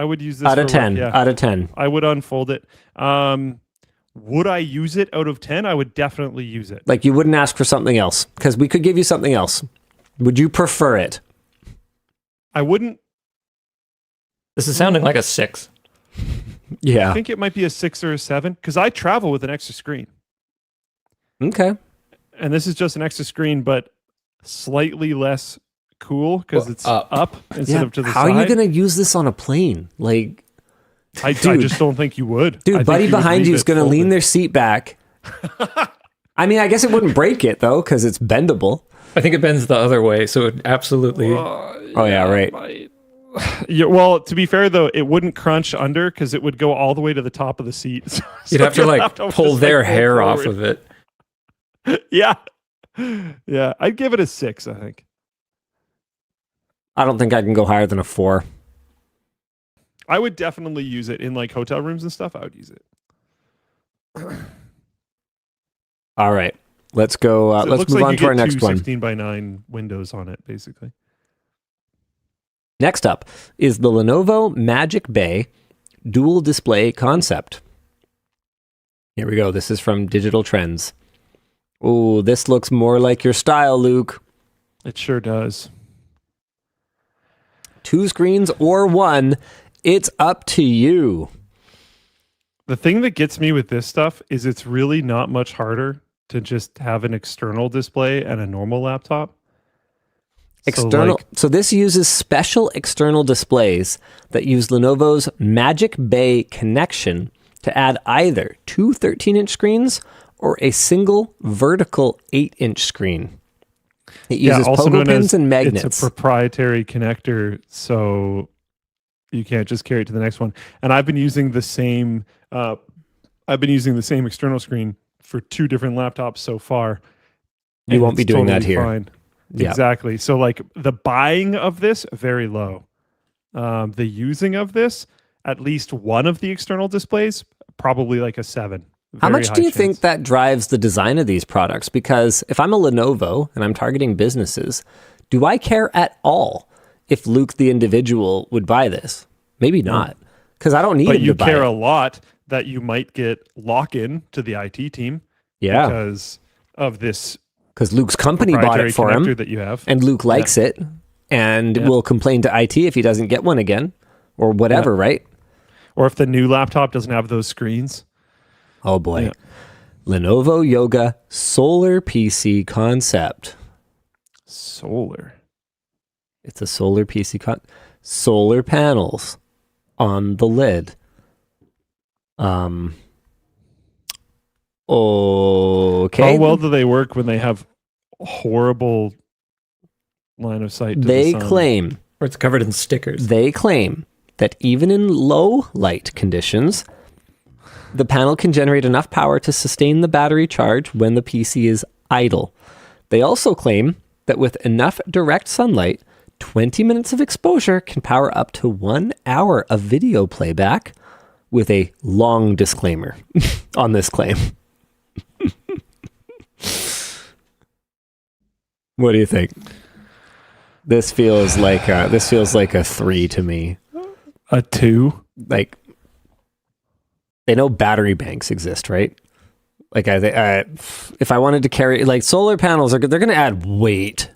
would use this Out of for 10. Work, yeah. Out of 10. I would unfold it. Would I use it out of 10? I would definitely use it. Like you wouldn't ask for something else because we could give you something else. Would you prefer it? I wouldn't. This is sounding like a 6. Yeah. I think it might be a 6 or a 7 because I travel with an extra screen. Okay. And this is just an extra screen, but slightly less cool because it's up instead of to the How side. are you going to use this on a plane? Like, I just don't think you would. I dude, think buddy you would behind leave you is it going to lean folded. their seat back. I mean, I guess it wouldn't break it though because it's bendable. I think it bends the other way, so it absolutely... Oh yeah, right. Yeah, well, to be fair though, it wouldn't crunch under because it would go all the way to the top of the seat. You'd have to your like laptop would pull just, their like, pull hair off forward. of it. Yeah. Yeah. I'd give it a 6, I think. I don't think I can go higher than a 4. I would definitely use it in like hotel rooms and stuff. I would use it. All right. Let's go. So it Let's looks move like on you to our get next two one. 16:9 windows on it, basically. Next up is the Lenovo Magic Bay dual display concept. Here we go. This is from Digital Trends. Oh, this looks more like your style, Luke. It sure does. 2 screens or 1, it's up to you. The thing that gets me with this stuff is it's really not much harder to just have an external display and a normal laptop. External. So this uses special external displays that use Lenovo's Magic Bay connection to add either 2 13-inch screens or a single vertical 8-inch screen. It uses also pogo known pins as and magnets. It's a proprietary connector, so you can't just carry it to the next one. And I've been using the same. I've been using the same external screen for 2 different laptops so far. You won't be doing that here. Fine. Yeah. Exactly. So like the buying of this, very low. The using of this, at least one of the external displays, probably like a 7. How Very much high do you chance. think that drives the design of these products? Because if I'm a Lenovo and I'm targeting businesses, do I care at all if Luke the individual would buy this? Maybe not, because I don't need But him you to buy care it. a lot that you might get lock-in to the IT team Yeah, because of this because Luke's company bought proprietary it for connector him, that you have. and Luke likes it, and will complain to IT if he doesn't get one again, or whatever, right? Or if the new laptop doesn't have those screens. Oh boy. Yeah. Lenovo Yoga Solar PC concept. Solar. It's a solar PC solar panels on the lid. Okay. How well do they work when they have horrible line of sight to They the sun? claim Or it's covered in stickers. that even in low light conditions, the panel can generate enough power to sustain the battery charge when the PC is idle. They also claim that with enough direct sunlight, 20 minutes of exposure can power up to 1 hour of video playback, with a long disclaimer on this claim. What do you think? This feels like a 3 to me. A 2? Like, they know battery banks exist, right? Like, if I wanted to carry, like, solar panels they're going to add weight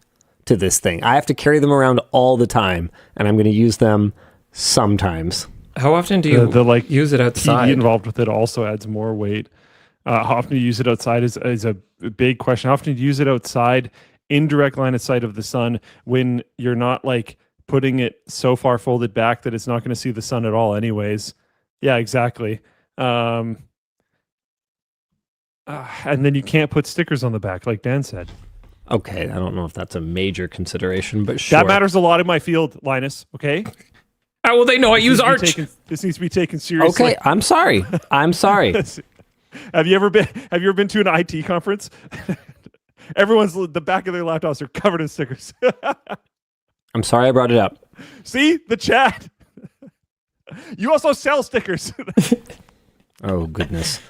to this thing. I have to carry them around all the time, and I'm going to use them sometimes. How often do you use it outside? TV involved with it also adds more weight. How often you use it outside is a big question. How often do you use it outside in direct line of sight of the sun when you're not like putting it so far folded back that it's not going to see the sun at all anyways? Yeah, exactly. And then you can't put stickers on the back like Dan said. Okay, I don't know if that's a major consideration, but sure. That matters a lot in my field, Linus, okay? How will they know I use Arch? This needs to be taken seriously. Okay, I'm sorry. Have you ever been to an IT conference? The back of their laptops are covered in stickers. I'm sorry I brought it up. See the chat. You also sell stickers. Oh goodness.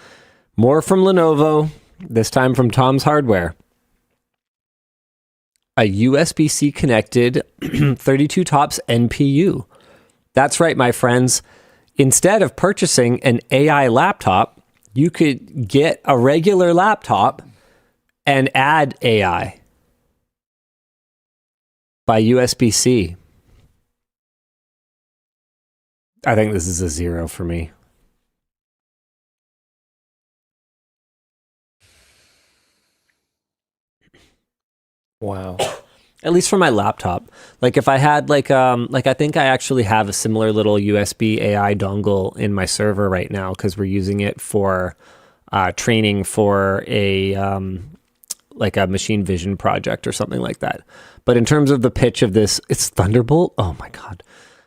More from Lenovo, this time from Tom's Hardware. A USB-C connected 32 TOPS NPU. That's right, my friends. Instead of purchasing an AI laptop, you could get a regular laptop and add AI by USB-C. I think this is a 0 for me. Wow. At least for my laptop. Like if I had like I think I actually have a similar little USB AI dongle in my server right now because we're using it for training for a like a machine vision project or something like that. But in terms of the pitch of this, it's Thunderbolt. Oh my God.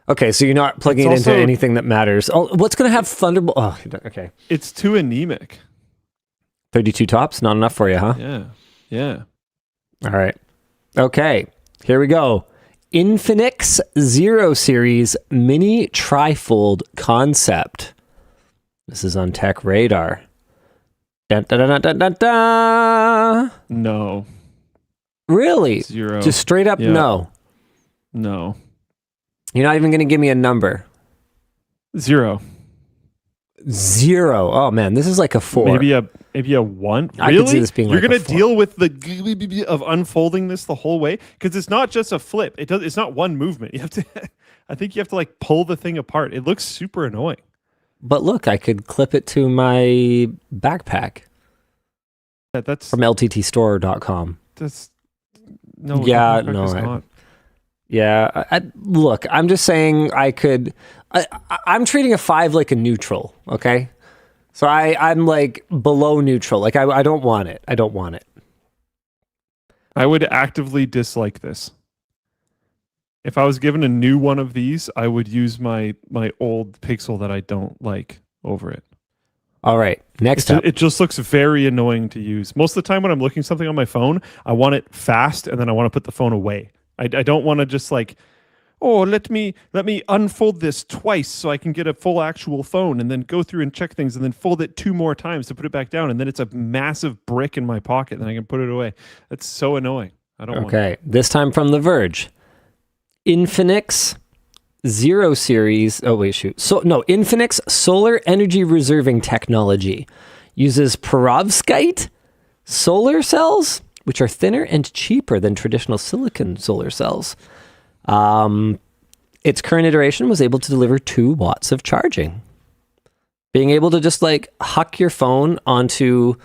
Okay, so you're not plugging it into anything that matters. Oh, what's going to have Thunderbolt? Oh, okay. It's too anemic. 32 TOPS, not enough for you, huh? Yeah. All right. Okay, here we go. Infinix 0 Series Mini Trifold Concept. This is on Tech Radar. Dun, dun, dun, dun, dun, dun. No. Really? 0. Just straight up no. No. You're not even going to give me a number. 0. 0. Oh man, this is like a 4. Maybe a 1. Really? I could see this being You're like going a to 4. deal with the of unfolding this the whole way because it's not just a flip. It's not one movement. You have to. I think you have to like pull the thing apart. It looks super annoying. But look, I could clip it to my backpack. That's from LTTStore.com. That's no. Yeah, no. Look, I'm just saying I could. I'm treating a 5 like a neutral. Okay, so I'm like below neutral. Like I don't want it. I don't want it. I would actively dislike this. If I was given a new one of these, I would use my old Pixel that I don't like over it. All right, next up. It just looks very annoying to use. Most of the time when I'm looking something on my phone, I want it fast and then I want to put the phone away. I don't want to just like, oh, let me unfold this twice so I can get a full actual phone and then go through and check things and then fold it 2 more times to put it back down and then it's a massive brick in my pocket and then I can put it away. That's so annoying. I don't want it. Okay, this time from The Verge. Infinix 0 Series. Oh, wait, shoot. Infinix solar energy reserving technology uses perovskite solar cells, which are thinner and cheaper than traditional silicon solar cells. Its current iteration was able to deliver 2 watts of charging. Being able to just like huck your phone onto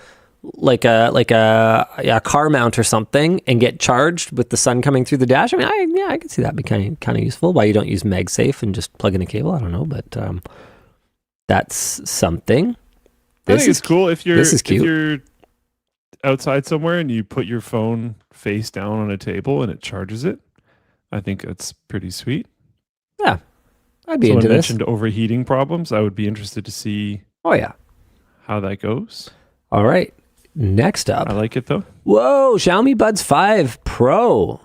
like a car mount or something and get charged with the sun coming through the dash. I mean, I can see that be kind of useful. Why you don't use MagSafe and just plug in a cable, I don't know, but that's something. I think it's cool if this is cute. If you're outside somewhere and you put your phone face down on a table and it charges it. I think that's pretty sweet. Yeah, I'd be Someone into this. mentioned overheating problems. I would be interested to see. Oh yeah, how that goes. All right. Next up. I like it though. Whoa, Xiaomi Buds 5 Pro.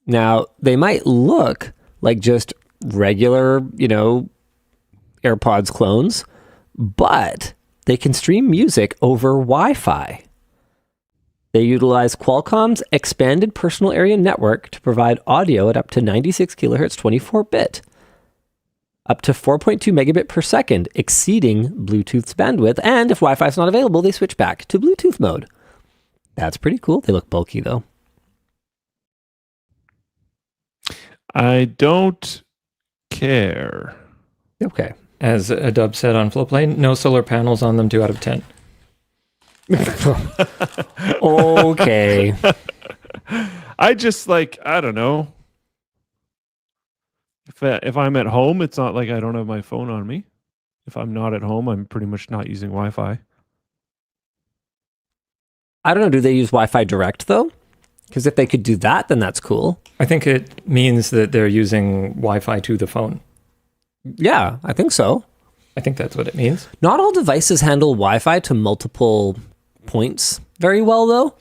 Now, they might look like just regular, AirPods clones, but they can stream music over Wi-Fi. They utilize Qualcomm's expanded personal area network to provide audio at up to 96 kilohertz 24-bit, up to 4.2 megabit per second, exceeding Bluetooth's bandwidth. And if Wi-Fi is not available, they switch back to Bluetooth mode. That's pretty cool. They look bulky, though. I don't care. Okay. As a dub said on Flowplane, no solar panels on them, 2 out of 10. Okay. I just I don't know. If I'm at home, it's not like I don't have my phone on me. If I'm not at home, I'm pretty much not using Wi-Fi. I don't know. Do they use Wi-Fi direct, though? Because if they could do that, then that's cool. I think it means that they're using Wi-Fi to the phone. Yeah, I think so. I think that's what it means. Not all devices handle Wi-Fi to multiple points very well, though.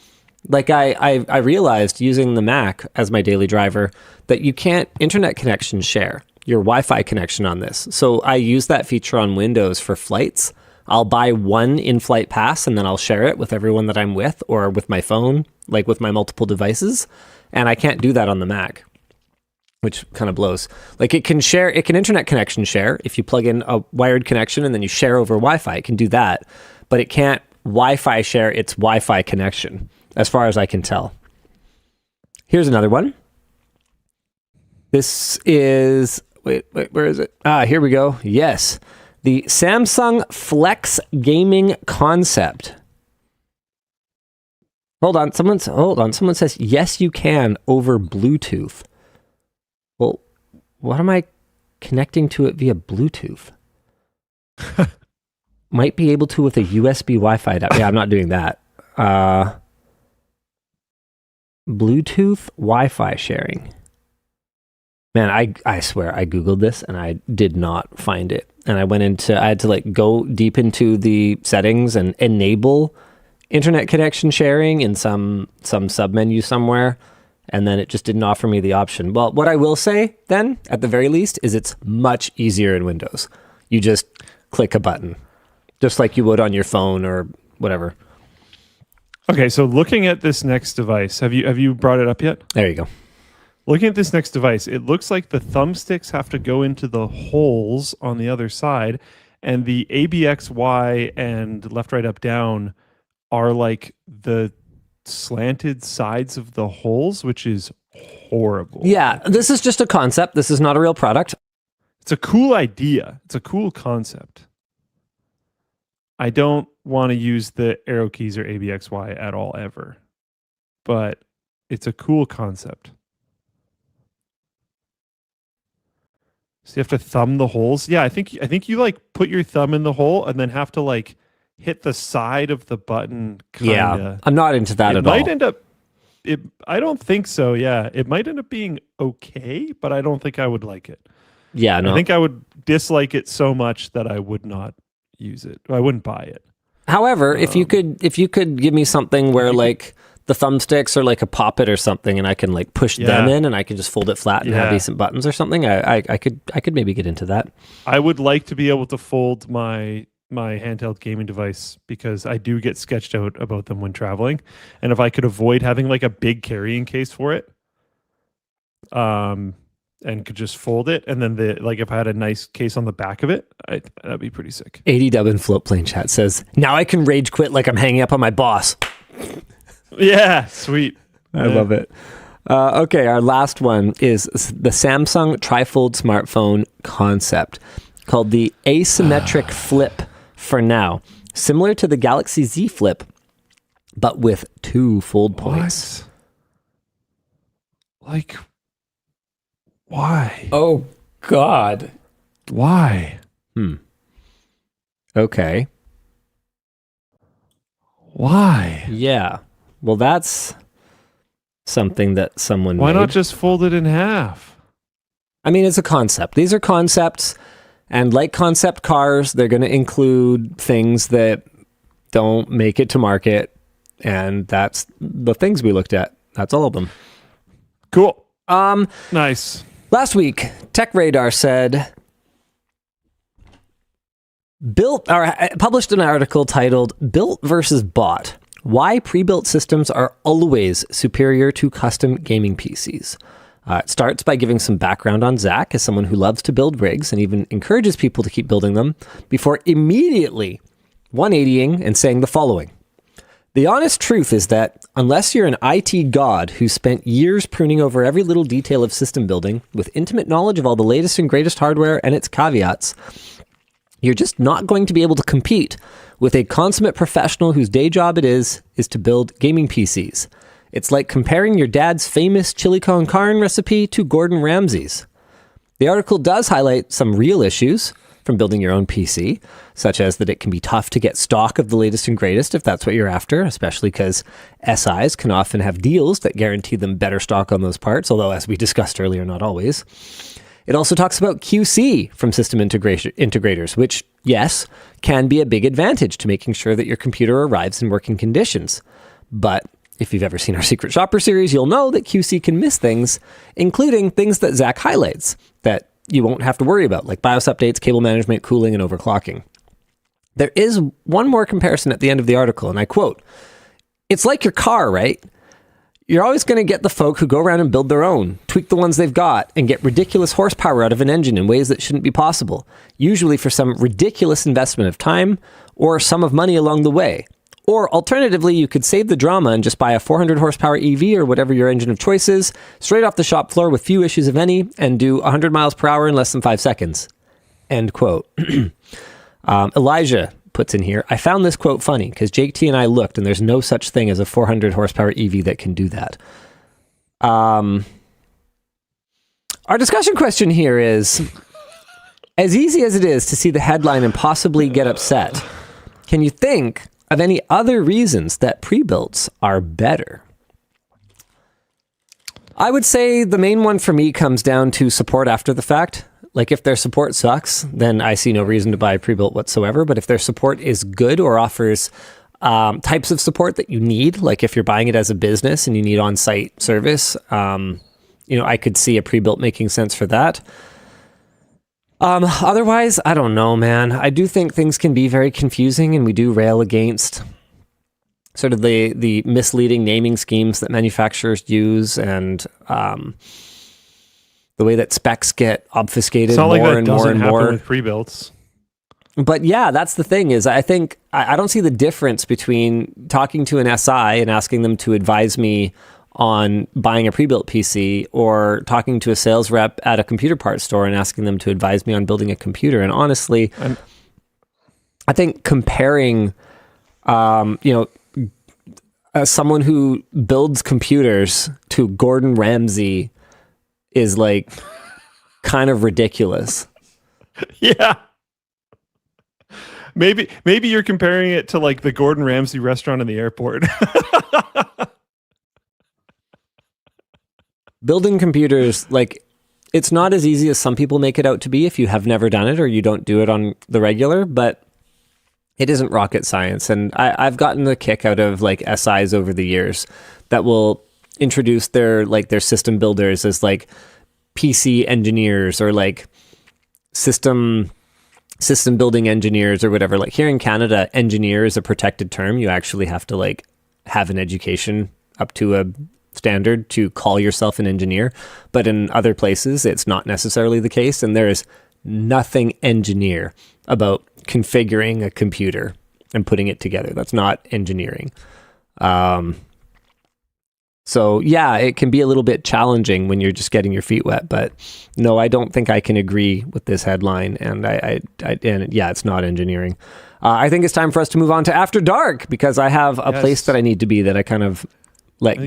Like I realized using the Mac as my daily driver that you can't internet connection share your Wi-Fi connection on this. So I use that feature on Windows for flights. I'll buy one in-flight pass and then I'll share it with everyone that I'm with or with my phone, like with my multiple devices. And I can't do that on the Mac, which kind of blows. Like it can internet connection share. If you plug in a wired connection and then you share over Wi-Fi, it can do that. But it can't Wi-Fi share its Wi-Fi connection, as far as I can tell. Here's another one. This is, wait, where is it? Here we go. Yes. The Samsung Flex Gaming Concept. Hold on. Someone says, yes, you can over Bluetooth. Well, what am I connecting to it via Bluetooth? Might be able to with a USB Wi-Fi. Yeah, I'm not doing that. Bluetooth Wi-Fi sharing. Man, I swear I Googled this and I did not find it. And I had to go deep into the settings and enable internet connection sharing in some submenu somewhere. And then it just didn't offer me the option. Well, what I will say then, at the very least, is it's much easier in Windows. You just click a button, just like you would on your phone or whatever. Okay, so looking at this next device, have you brought it up yet? There you go. Looking at this next device, it looks like the thumbsticks have to go into the holes on the other side, and the ABXY and left, right, up, down are like the slanted sides of the holes, which is horrible. Yeah, this is just a concept. This is not a real product. It's a cool idea. It's a cool concept. I don't want to use the arrow keys or ABXY at all ever, but it's a cool concept. So you have to thumb the holes. Yeah, I think you put your thumb in the hole and then have to hit the side of the button. Kinda. Yeah, I'm not into that at all. I don't think so. Yeah, it might end up being okay, but I don't think I would like it. Yeah, no. I think I would dislike it so much that I would not use it. I wouldn't buy it. However, if you could give me something where the thumbsticks are like a poppet or something, and I can push them in, and I can just fold it flat and have decent buttons or something, I could maybe get into that. I would like to be able to fold my handheld gaming device because I do get sketched out about them when traveling, and if I could avoid having a big carrying case for it, and could just fold it, and then if I had a nice case on the back of it, that'd be pretty sick. 80 Dub in Floatplane chat says, now I can rage quit like I'm hanging up on my boss. Yeah, sweet. I love it. Okay, our last one is the Samsung trifold smartphone concept called the Asymmetric Flip for now. Similar to the Galaxy Z Flip, but with 2 fold points. Why? Oh, God. Why? Okay. Why? Yeah. Well, that's something that someone Why made. not just fold it in half? I mean, it's a concept. These are concepts, and like concept cars, they're going to include things that don't make it to market And that's the things we looked at. That's all of them. Cool. Nice. Last week, Tech Radar said, published an article titled Built versus Bought: Why Pre-Built Systems Are Always Superior to Custom Gaming PCs. It starts by giving some background on Zach as someone who loves to build rigs and even encourages people to keep building them, before immediately 180ing and saying the following. The honest truth is that unless you're an IT god who spent years pruning over every little detail of system building with intimate knowledge of all the latest and greatest hardware and its caveats, you're just not going to be able to compete with a consummate professional whose day job it is to build gaming PCs. It's like comparing your dad's famous chili con carne recipe to Gordon Ramsay's. The article does highlight some real issues from building your own PC, such as that it can be tough to get stock of the latest and greatest if that's what you're after, especially because SIs can often have deals that guarantee them better stock on those parts, although as we discussed earlier, not always. It also talks about QC from system integrators, which, yes, can be a big advantage to making sure that your computer arrives in working conditions. But if you've ever seen our Secret Shopper series, you'll know that QC can miss things, including things that Zach highlights that you won't have to worry about, like BIOS updates, cable management, cooling, and overclocking. There is one more comparison at the end of the article, and I quote, "It's like your car, right? You're always going to get the folk who go around and build their own, tweak the ones they've got, and get ridiculous horsepower out of an engine in ways that shouldn't be possible, usually for some ridiculous investment of time or sum of money along the way. Or alternatively, you could save the drama and just buy a 400 horsepower EV or whatever your engine of choice is, straight off the shop floor with few issues of any, and do 100 miles per hour in less than 5 seconds." End quote. Elijah puts in here, "I found this quote funny because Jake T and I looked and there's no such thing as a 400 horsepower EV that can do that." Our discussion question here is, as easy as it is to see the headline and possibly get upset, can you think of any other reasons that pre-builts are better? I would say the main one for me comes down to support after the fact. Like if their support sucks, then I see no reason to buy a pre-built whatsoever. But if their support is good or offers types of support that you need, like if you're buying it as a business and you need on-site service, I could see a pre-built making sense for that. Otherwise, I don't know, man. I do think things can be very confusing, and we do rail against sort of the misleading naming schemes that manufacturers use, and the way that specs get obfuscated more and more and more with pre-builts. But yeah, that's the thing is I think I don't see the difference between talking to an SI and asking them to advise me on buying a pre-built PC or talking to a sales rep at a computer parts store and asking them to advise me on building a computer. And honestly, I think comparing, someone who builds computers to Gordon Ramsay is like kind of ridiculous. Yeah. Maybe you're comparing it to like the Gordon Ramsay restaurant in the airport. Building computers, like, it's not as easy as some people make it out to be if you have never done it or you don't do it on the regular, but it isn't rocket science. And I've gotten a kick out of like SIs over the years that will introduce their system builders as like PC engineers or like system building engineers or whatever. Like here in Canada, engineer is a protected term. You actually have to like have an education up to a standard to call yourself an engineer, but in other places it's not necessarily the case, and there is nothing engineer about configuring a computer and putting it together. That's not engineering. So yeah, it can be a little bit challenging when you're just getting your feet wet, but no, I don't think I can agree with this headline, and it's not engineering. I think it's time for us to move on to After Dark, because I have a place that I need to be that I kind of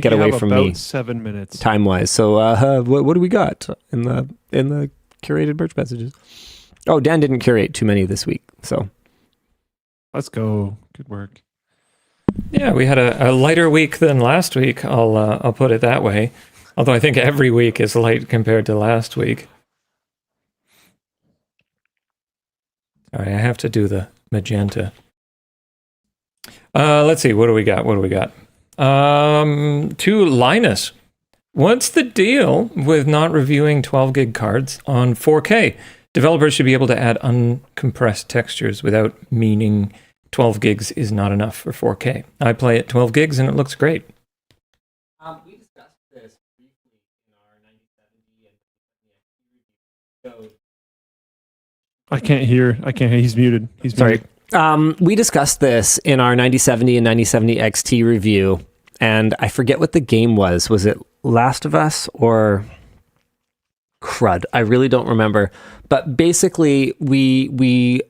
get away from me 7 minutes time wise. So what do we got in the curated merch messages? Oh, Dan didn't curate too many this week, so let's go. Good work. Yeah, we had a lighter week than last week. I'll put it that way. Although I think every week is light compared to last week. All right, I have to do the magenta. Let's see. What do we got? To Linus. What's the deal with not reviewing 12 gig cards on 4K? Developers should be able to add uncompressed textures without meaning 12 gigs is not enough for 4K. I play at 12 gigs and it looks great. We discussed this briefly in our 9070 and I can't hear. He's muted. Sorry. We discussed this in our 9070 and 9070 XT review, and I forget what the game was. Was it Last of Us or crud? I really don't remember. But basically, we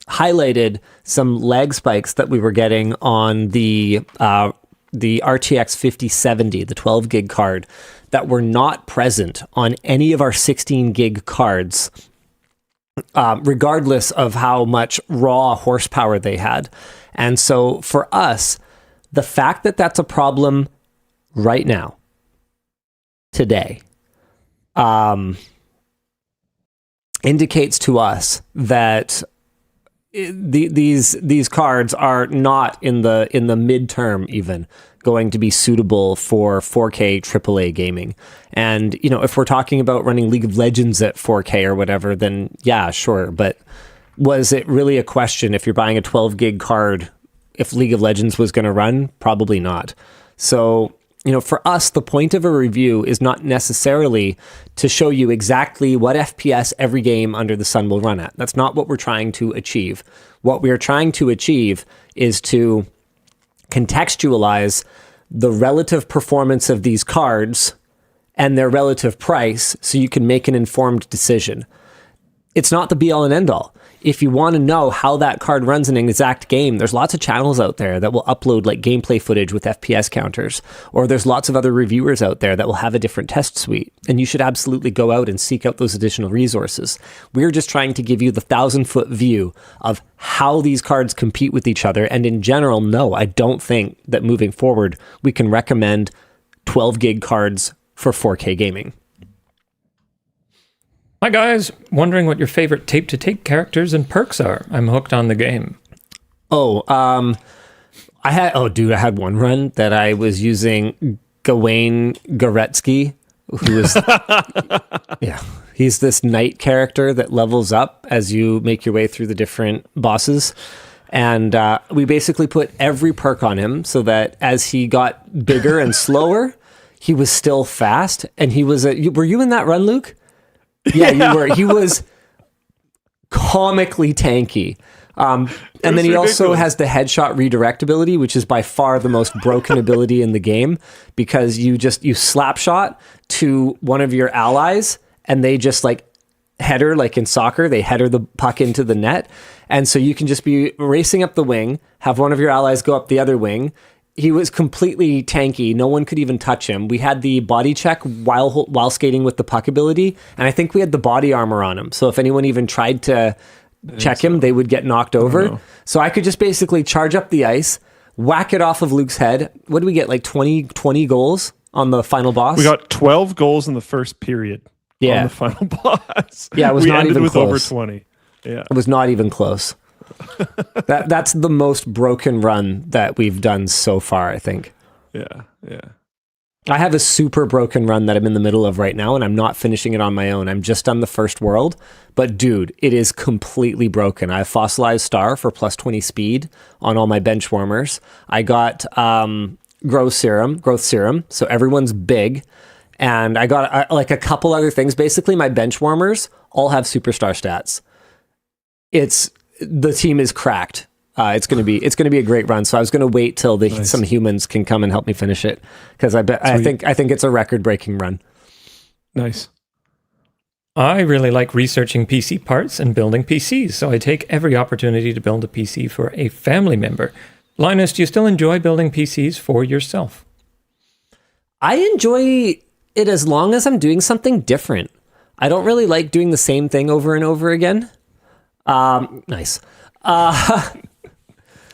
highlighted some lag spikes that we were getting on the RTX 5070, the 12 gig card, that were not present on any of our 16 gig cards, regardless of how much raw horsepower they had. And so for us, the fact that that's a problem right now, today, indicates to us that these cards are not in the midterm even going to be suitable for 4K AAA gaming. And if we're talking about running League of Legends at 4K or whatever, then yeah, sure. But was it really a question if you're buying a 12 gig card if League of Legends was going to run? Probably not. So for us, the point of a review is not necessarily to show you exactly what FPS every game under the sun will run at. That's not what we're trying to achieve. What we are trying to achieve is to contextualize the relative performance of these cards and their relative price so you can make an informed decision. It's not the be all and end all. If you want to know how that card runs in an exact game, there's lots of channels out there that will upload like gameplay footage with FPS counters, or there's lots of other reviewers out there that will have a different test suite, and you should absolutely go out and seek out those additional resources. We're just trying to give you the 1,000-foot view of how these cards compete with each other, and in general, no, I don't think that moving forward we can recommend 12 gig cards for 4K gaming. Hi guys, wondering what your favorite tape-to-tape characters and perks are. I'm hooked on the game. I had one run that I was using Gawain Goretzky, who is he's this knight character that levels up as you make your way through the different bosses. And we basically put every perk on him so that as he got bigger and slower, he was still fast. And he was were you in that run, Luke? Yeah, you were. He was comically tanky. And then he also has the headshot redirect ability, which is by far the most broken ability in the game, because you slap shot to one of your allies and they just header, like in soccer, they header the puck into the net. And so you can just be racing up the wing, have one of your allies go up the other wing. He was completely tanky. No one could even touch him. We had the body check while skating with the puck ability, and I think we had the body armor on him. So if anyone even tried to check him, they would get knocked over. So I could just basically charge up the ice, whack it off of Luke's head. What did we get, like 20 goals on the final boss? We got 12 goals in the first period on the final boss. Yeah, it was not even close. Over 20. Yeah. It was not even close. That's the most broken run that we've done so far, I think. Yeah. I have a super broken run that I'm in the middle of right now, and I'm not finishing it on my own. I'm just on the first world, but dude, it is completely broken. I have Fossilized Star for plus 20 speed on all my bench warmers. I got growth serum, so everyone's big, and I got a couple other things. Basically, my bench warmers all have superstar stats. The team is cracked. It's gonna be a great run. So I was gonna wait till some humans can come and help me finish it, because I think it's a record-breaking run. Nice. I really like researching PC parts and building PCs, so I take every opportunity to build a PC for a family member. Linus, do you still enjoy building PCs for yourself? I enjoy it as long as I'm doing something different. I don't really like doing the same thing over and over again. Nice.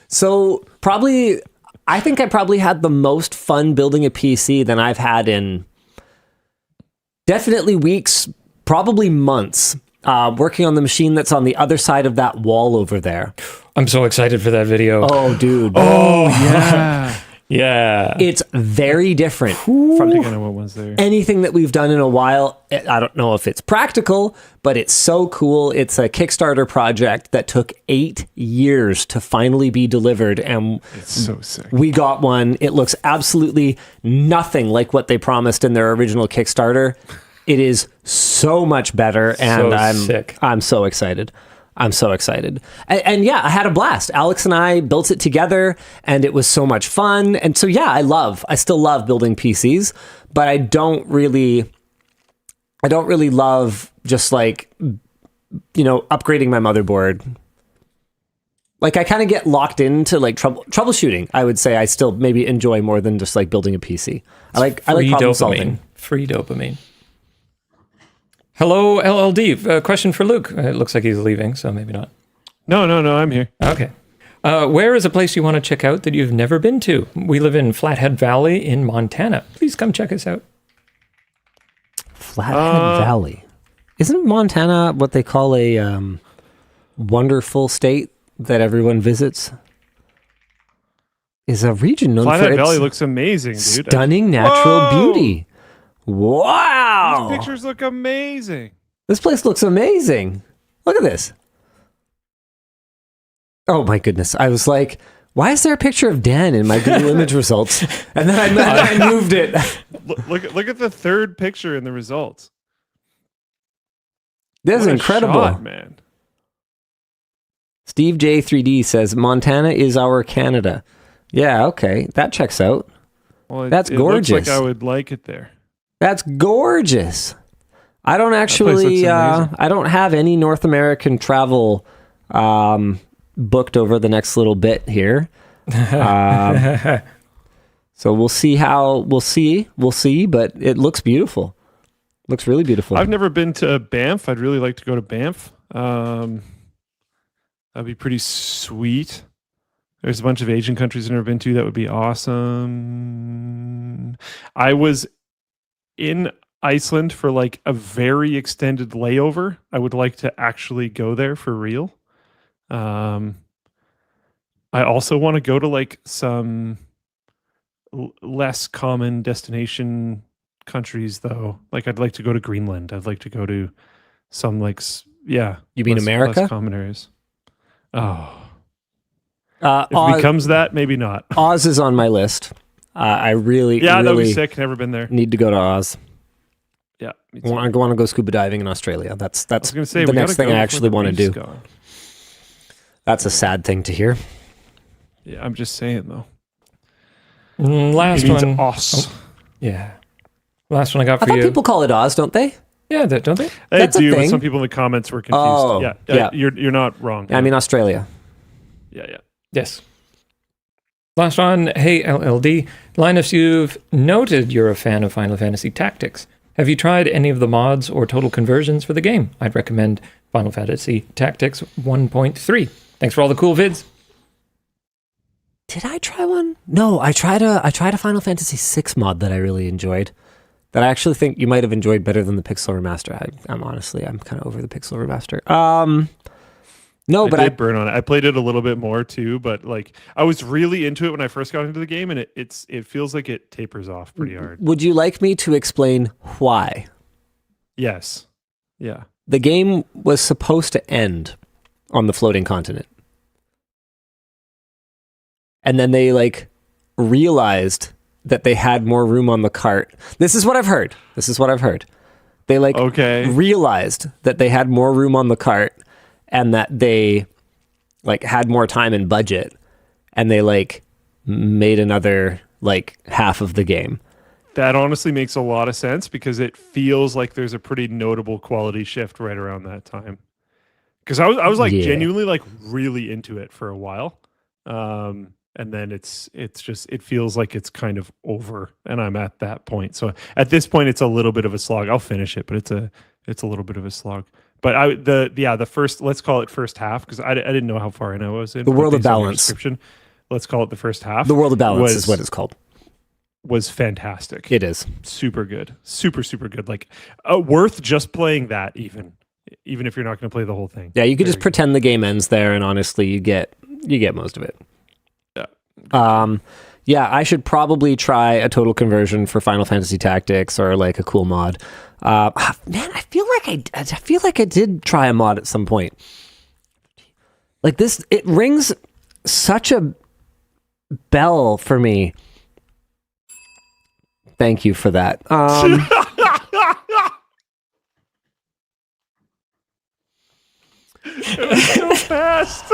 So I think I probably had the most fun building a PC than I've had in definitely weeks, probably months, working on the machine that's on the other side of that wall over there. I'm so excited for that video. Oh, dude. Oh yeah. Yeah. It's very different I from think I know what one's there. anything that we've done in a while. I don't know if it's practical, but it's so cool. It's a Kickstarter project that took 8 years to finally be delivered, and It's so sick. we got one. It looks absolutely nothing like what they promised in their original Kickstarter. It is so much better, and sick. I'm so excited. I'm so excited. And yeah, I had a blast. Alex and I built it together, and it was so much fun. And so yeah, I still love building PCs, but I don't really love just like, upgrading my motherboard. Like I kind of get locked into like troubleshooting. I would say I still maybe enjoy more than just like building a PC. I like problem solving. Free dopamine. Hello, LLD. Question for Luke. It looks like he's leaving, so maybe not. No, I'm here. Okay. Where is a place you want to check out that you've never been to? We live in Flathead Valley in Montana. Please come check us out. Flathead Valley. Isn't Montana what they call a wonderful state that everyone visits? Is a region known Flathead for Valley its looks amazing, dude. stunning natural beauty. Wow! These pictures look amazing. This place looks amazing. Look at this. Oh my goodness. I was like, why is there a picture of Dan in my Google image results? And then I moved it. Look at the third picture in the results. This is What a incredible. shot, man. Steve J3D says, Montana is our Canada. Yeah, okay. That checks out. Well, That's it gorgeous. looks like I would like it there. That's gorgeous. I don't place actually, looks amazing. I don't have any North American travel booked over the next little bit here. So we'll see we'll see, but it looks beautiful. Looks really beautiful. I've never been to Banff. I'd really like to go to Banff. That'd be pretty sweet. There's a bunch of Asian countries I've never been to. That would be awesome. I was in Iceland for like a very extended layover. I would like to actually go there for real. I also want to go to like some less common destination countries though. Like I'd like to go to Greenland. I'd like to go to some like You mean America? less common areas. Oh, if Oz, it becomes that, maybe not. Oz is on my list. I really, Yeah, that'd be really sick. Never been there. need to go to Oz. Yeah, me I too. want to go scuba diving in Australia. That's I was gonna say the we next gotta thing go I before actually the want to reef's do. gone. That's a sad thing to hear. Yeah, I'm just saying though. Last It means one. Oz. Yeah. Last one I got I for thought you. people call it Oz, don't they? Yeah, don't they? They That's a do, but thing. some people in the comments were confused. Oh, yeah, yeah. You're not wrong. I mean Australia. yeah. Yes. Last one. Hey, LLD. Linus, you've noted you're a fan of Final Fantasy Tactics. Have you tried any of the mods or total conversions for the game? I'd recommend Final Fantasy Tactics 1.3. Thanks for all the cool vids. Did I try one? No, I tried a Final Fantasy VI mod that I really enjoyed. That I actually think you might have enjoyed better than the Pixel Remaster. I'm kind of over the Pixel Remaster. No, but I did burn on it. I played it a little bit more too, but like I was really into it when I first got into the game, and it feels like it tapers off pretty hard. Would you like me to explain why? Yes. Yeah. The game was supposed to end on the floating continent. And then they like realized that they had more room on the cart. This is what I've heard. They like realized that they had more room on the cart and that they like had more time and budget, and they like made another like half of the game. That honestly makes a lot of sense because it feels like there's a pretty notable quality shift right around that time. Because I was like genuinely like really into it for a while. And then it's just, it feels like it's kind of over and I'm at that point. So at this point, it's a little bit of a slog. I'll finish it, but it's a little bit of a slog. But the first, let's call it first half, because I didn't know how far in I was in. The World of Balance. Let's call it the first half. The World of Balance is what it's called. Was fantastic. It is. Super good. Super, super good. Like worth just playing that even if you're not going to play the whole thing. Yeah, you could just pretend the game ends there, and honestly, you get You get most of it. Yeah. Yeah, I should probably try a total conversion for Final Fantasy Tactics or like a cool mod. Man, I feel like I did try a mod at some point. Like this, it rings such a bell for me. Thank you for that. It was so fast.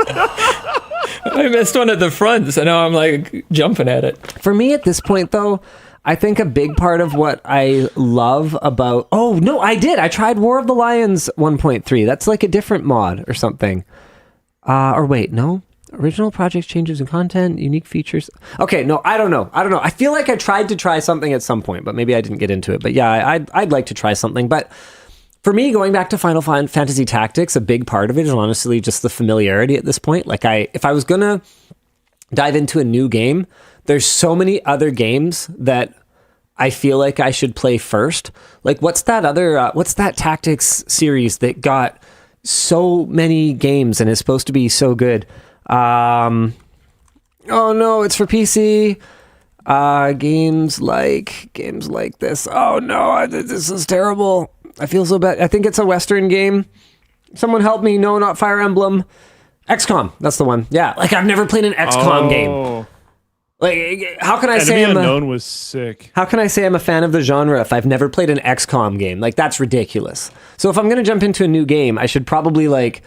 I missed one at the front, so now I'm like jumping at it. For me at this point, though, I think a big part of what I love about... Oh, no, I did. I tried War of the Lions 1.3. That's like a different mod or something. Or wait, no? Original project changes in content, unique features. Okay, no, I don't know. I feel like I tried to try something at some point, but maybe I didn't get into it. But yeah, I'd like to try something. But for me, going back to Final Fantasy Tactics, a big part of it is honestly just the familiarity at this point. Like if I was going to dive into a new game, there's so many other games that I feel like I should play first. Like what's that Tactics series that got so many games and is supposed to be so good? Oh no, it's for PC. Games like this. Oh no, this is terrible. I feel so bad. I think it's a Western game. Someone help me. No, not Fire Emblem. XCOM. That's the one. Yeah. Like I've never played an XCOM game. Like how can I say Enemy Unknown was sick. How can I say I'm a fan of the genre if I've never played an XCOM game? Like that's ridiculous. So if I'm going to jump into a new game, I should probably like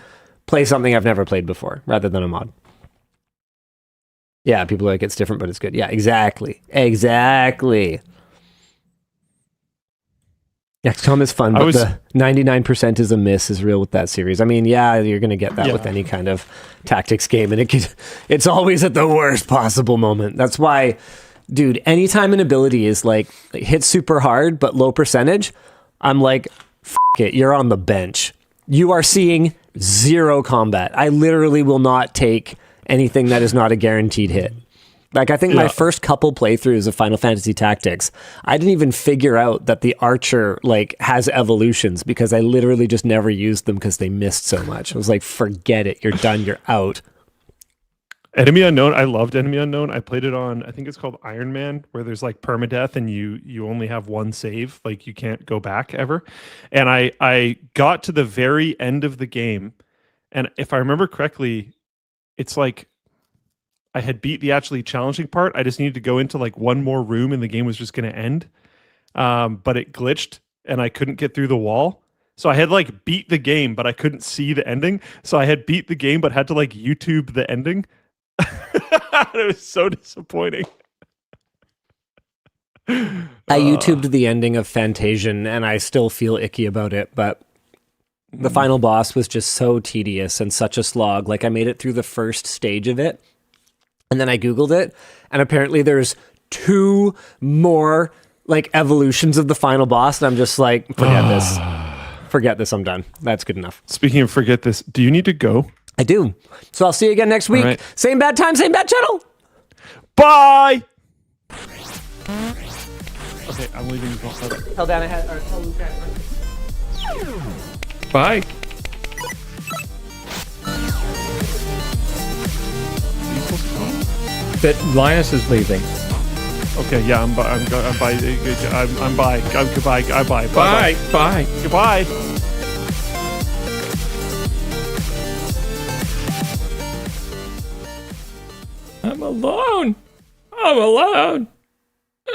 play something I've never played before rather than a mod. Yeah, people are like, it's different, but it's good. Yeah, exactly. XCOM is fun, but the 99% is a miss is real with that series. I mean, yeah, you're going to get that with any kind of tactics game, and it's always at the worst possible moment. That's why, dude, anytime an ability is like hit super hard, but low percentage, I'm like, f it, you're on the bench. You are seeing zero combat. I literally will not take anything that is not a guaranteed hit. Like, I think my first couple playthroughs of Final Fantasy Tactics, I didn't even figure out that the archer, like, has evolutions because I literally just never used them because they missed so much. I was like, forget it. You're done. You're out. Enemy Unknown. I loved Enemy Unknown. I played it on, I think it's called Iron Man, where there's, like, permadeath and you only have one save. Like, you can't go back ever. And I got to the very end of the game, and if I remember correctly, it's like I had beat the actually challenging part. I just needed to go into like one more room and the game was just going to end. But it glitched and I couldn't get through the wall. So I had like beat the game, but I couldn't see the ending. So I had beat the game, but had to like YouTube the ending. It was so disappointing. I YouTubed the ending of Fantasian and I still feel icky about it, but the final boss was just so tedious and such a slog. Like I made it through the first stage of it. And then I Googled it, and apparently there's 2 more like evolutions of the final boss, and I'm just like, forget this, I'm done. That's good enough. Speaking of forget this, do you need to go? I do. So I'll see you again next week. Right. Same bad time, same bad channel. Bye! Okay, I'm leaving. Tell Dan I had, or tell Luke Bye. That Linus is leaving. Okay, yeah, I'm by. Goodbye. Bye. Bye. Goodbye. I'm alone.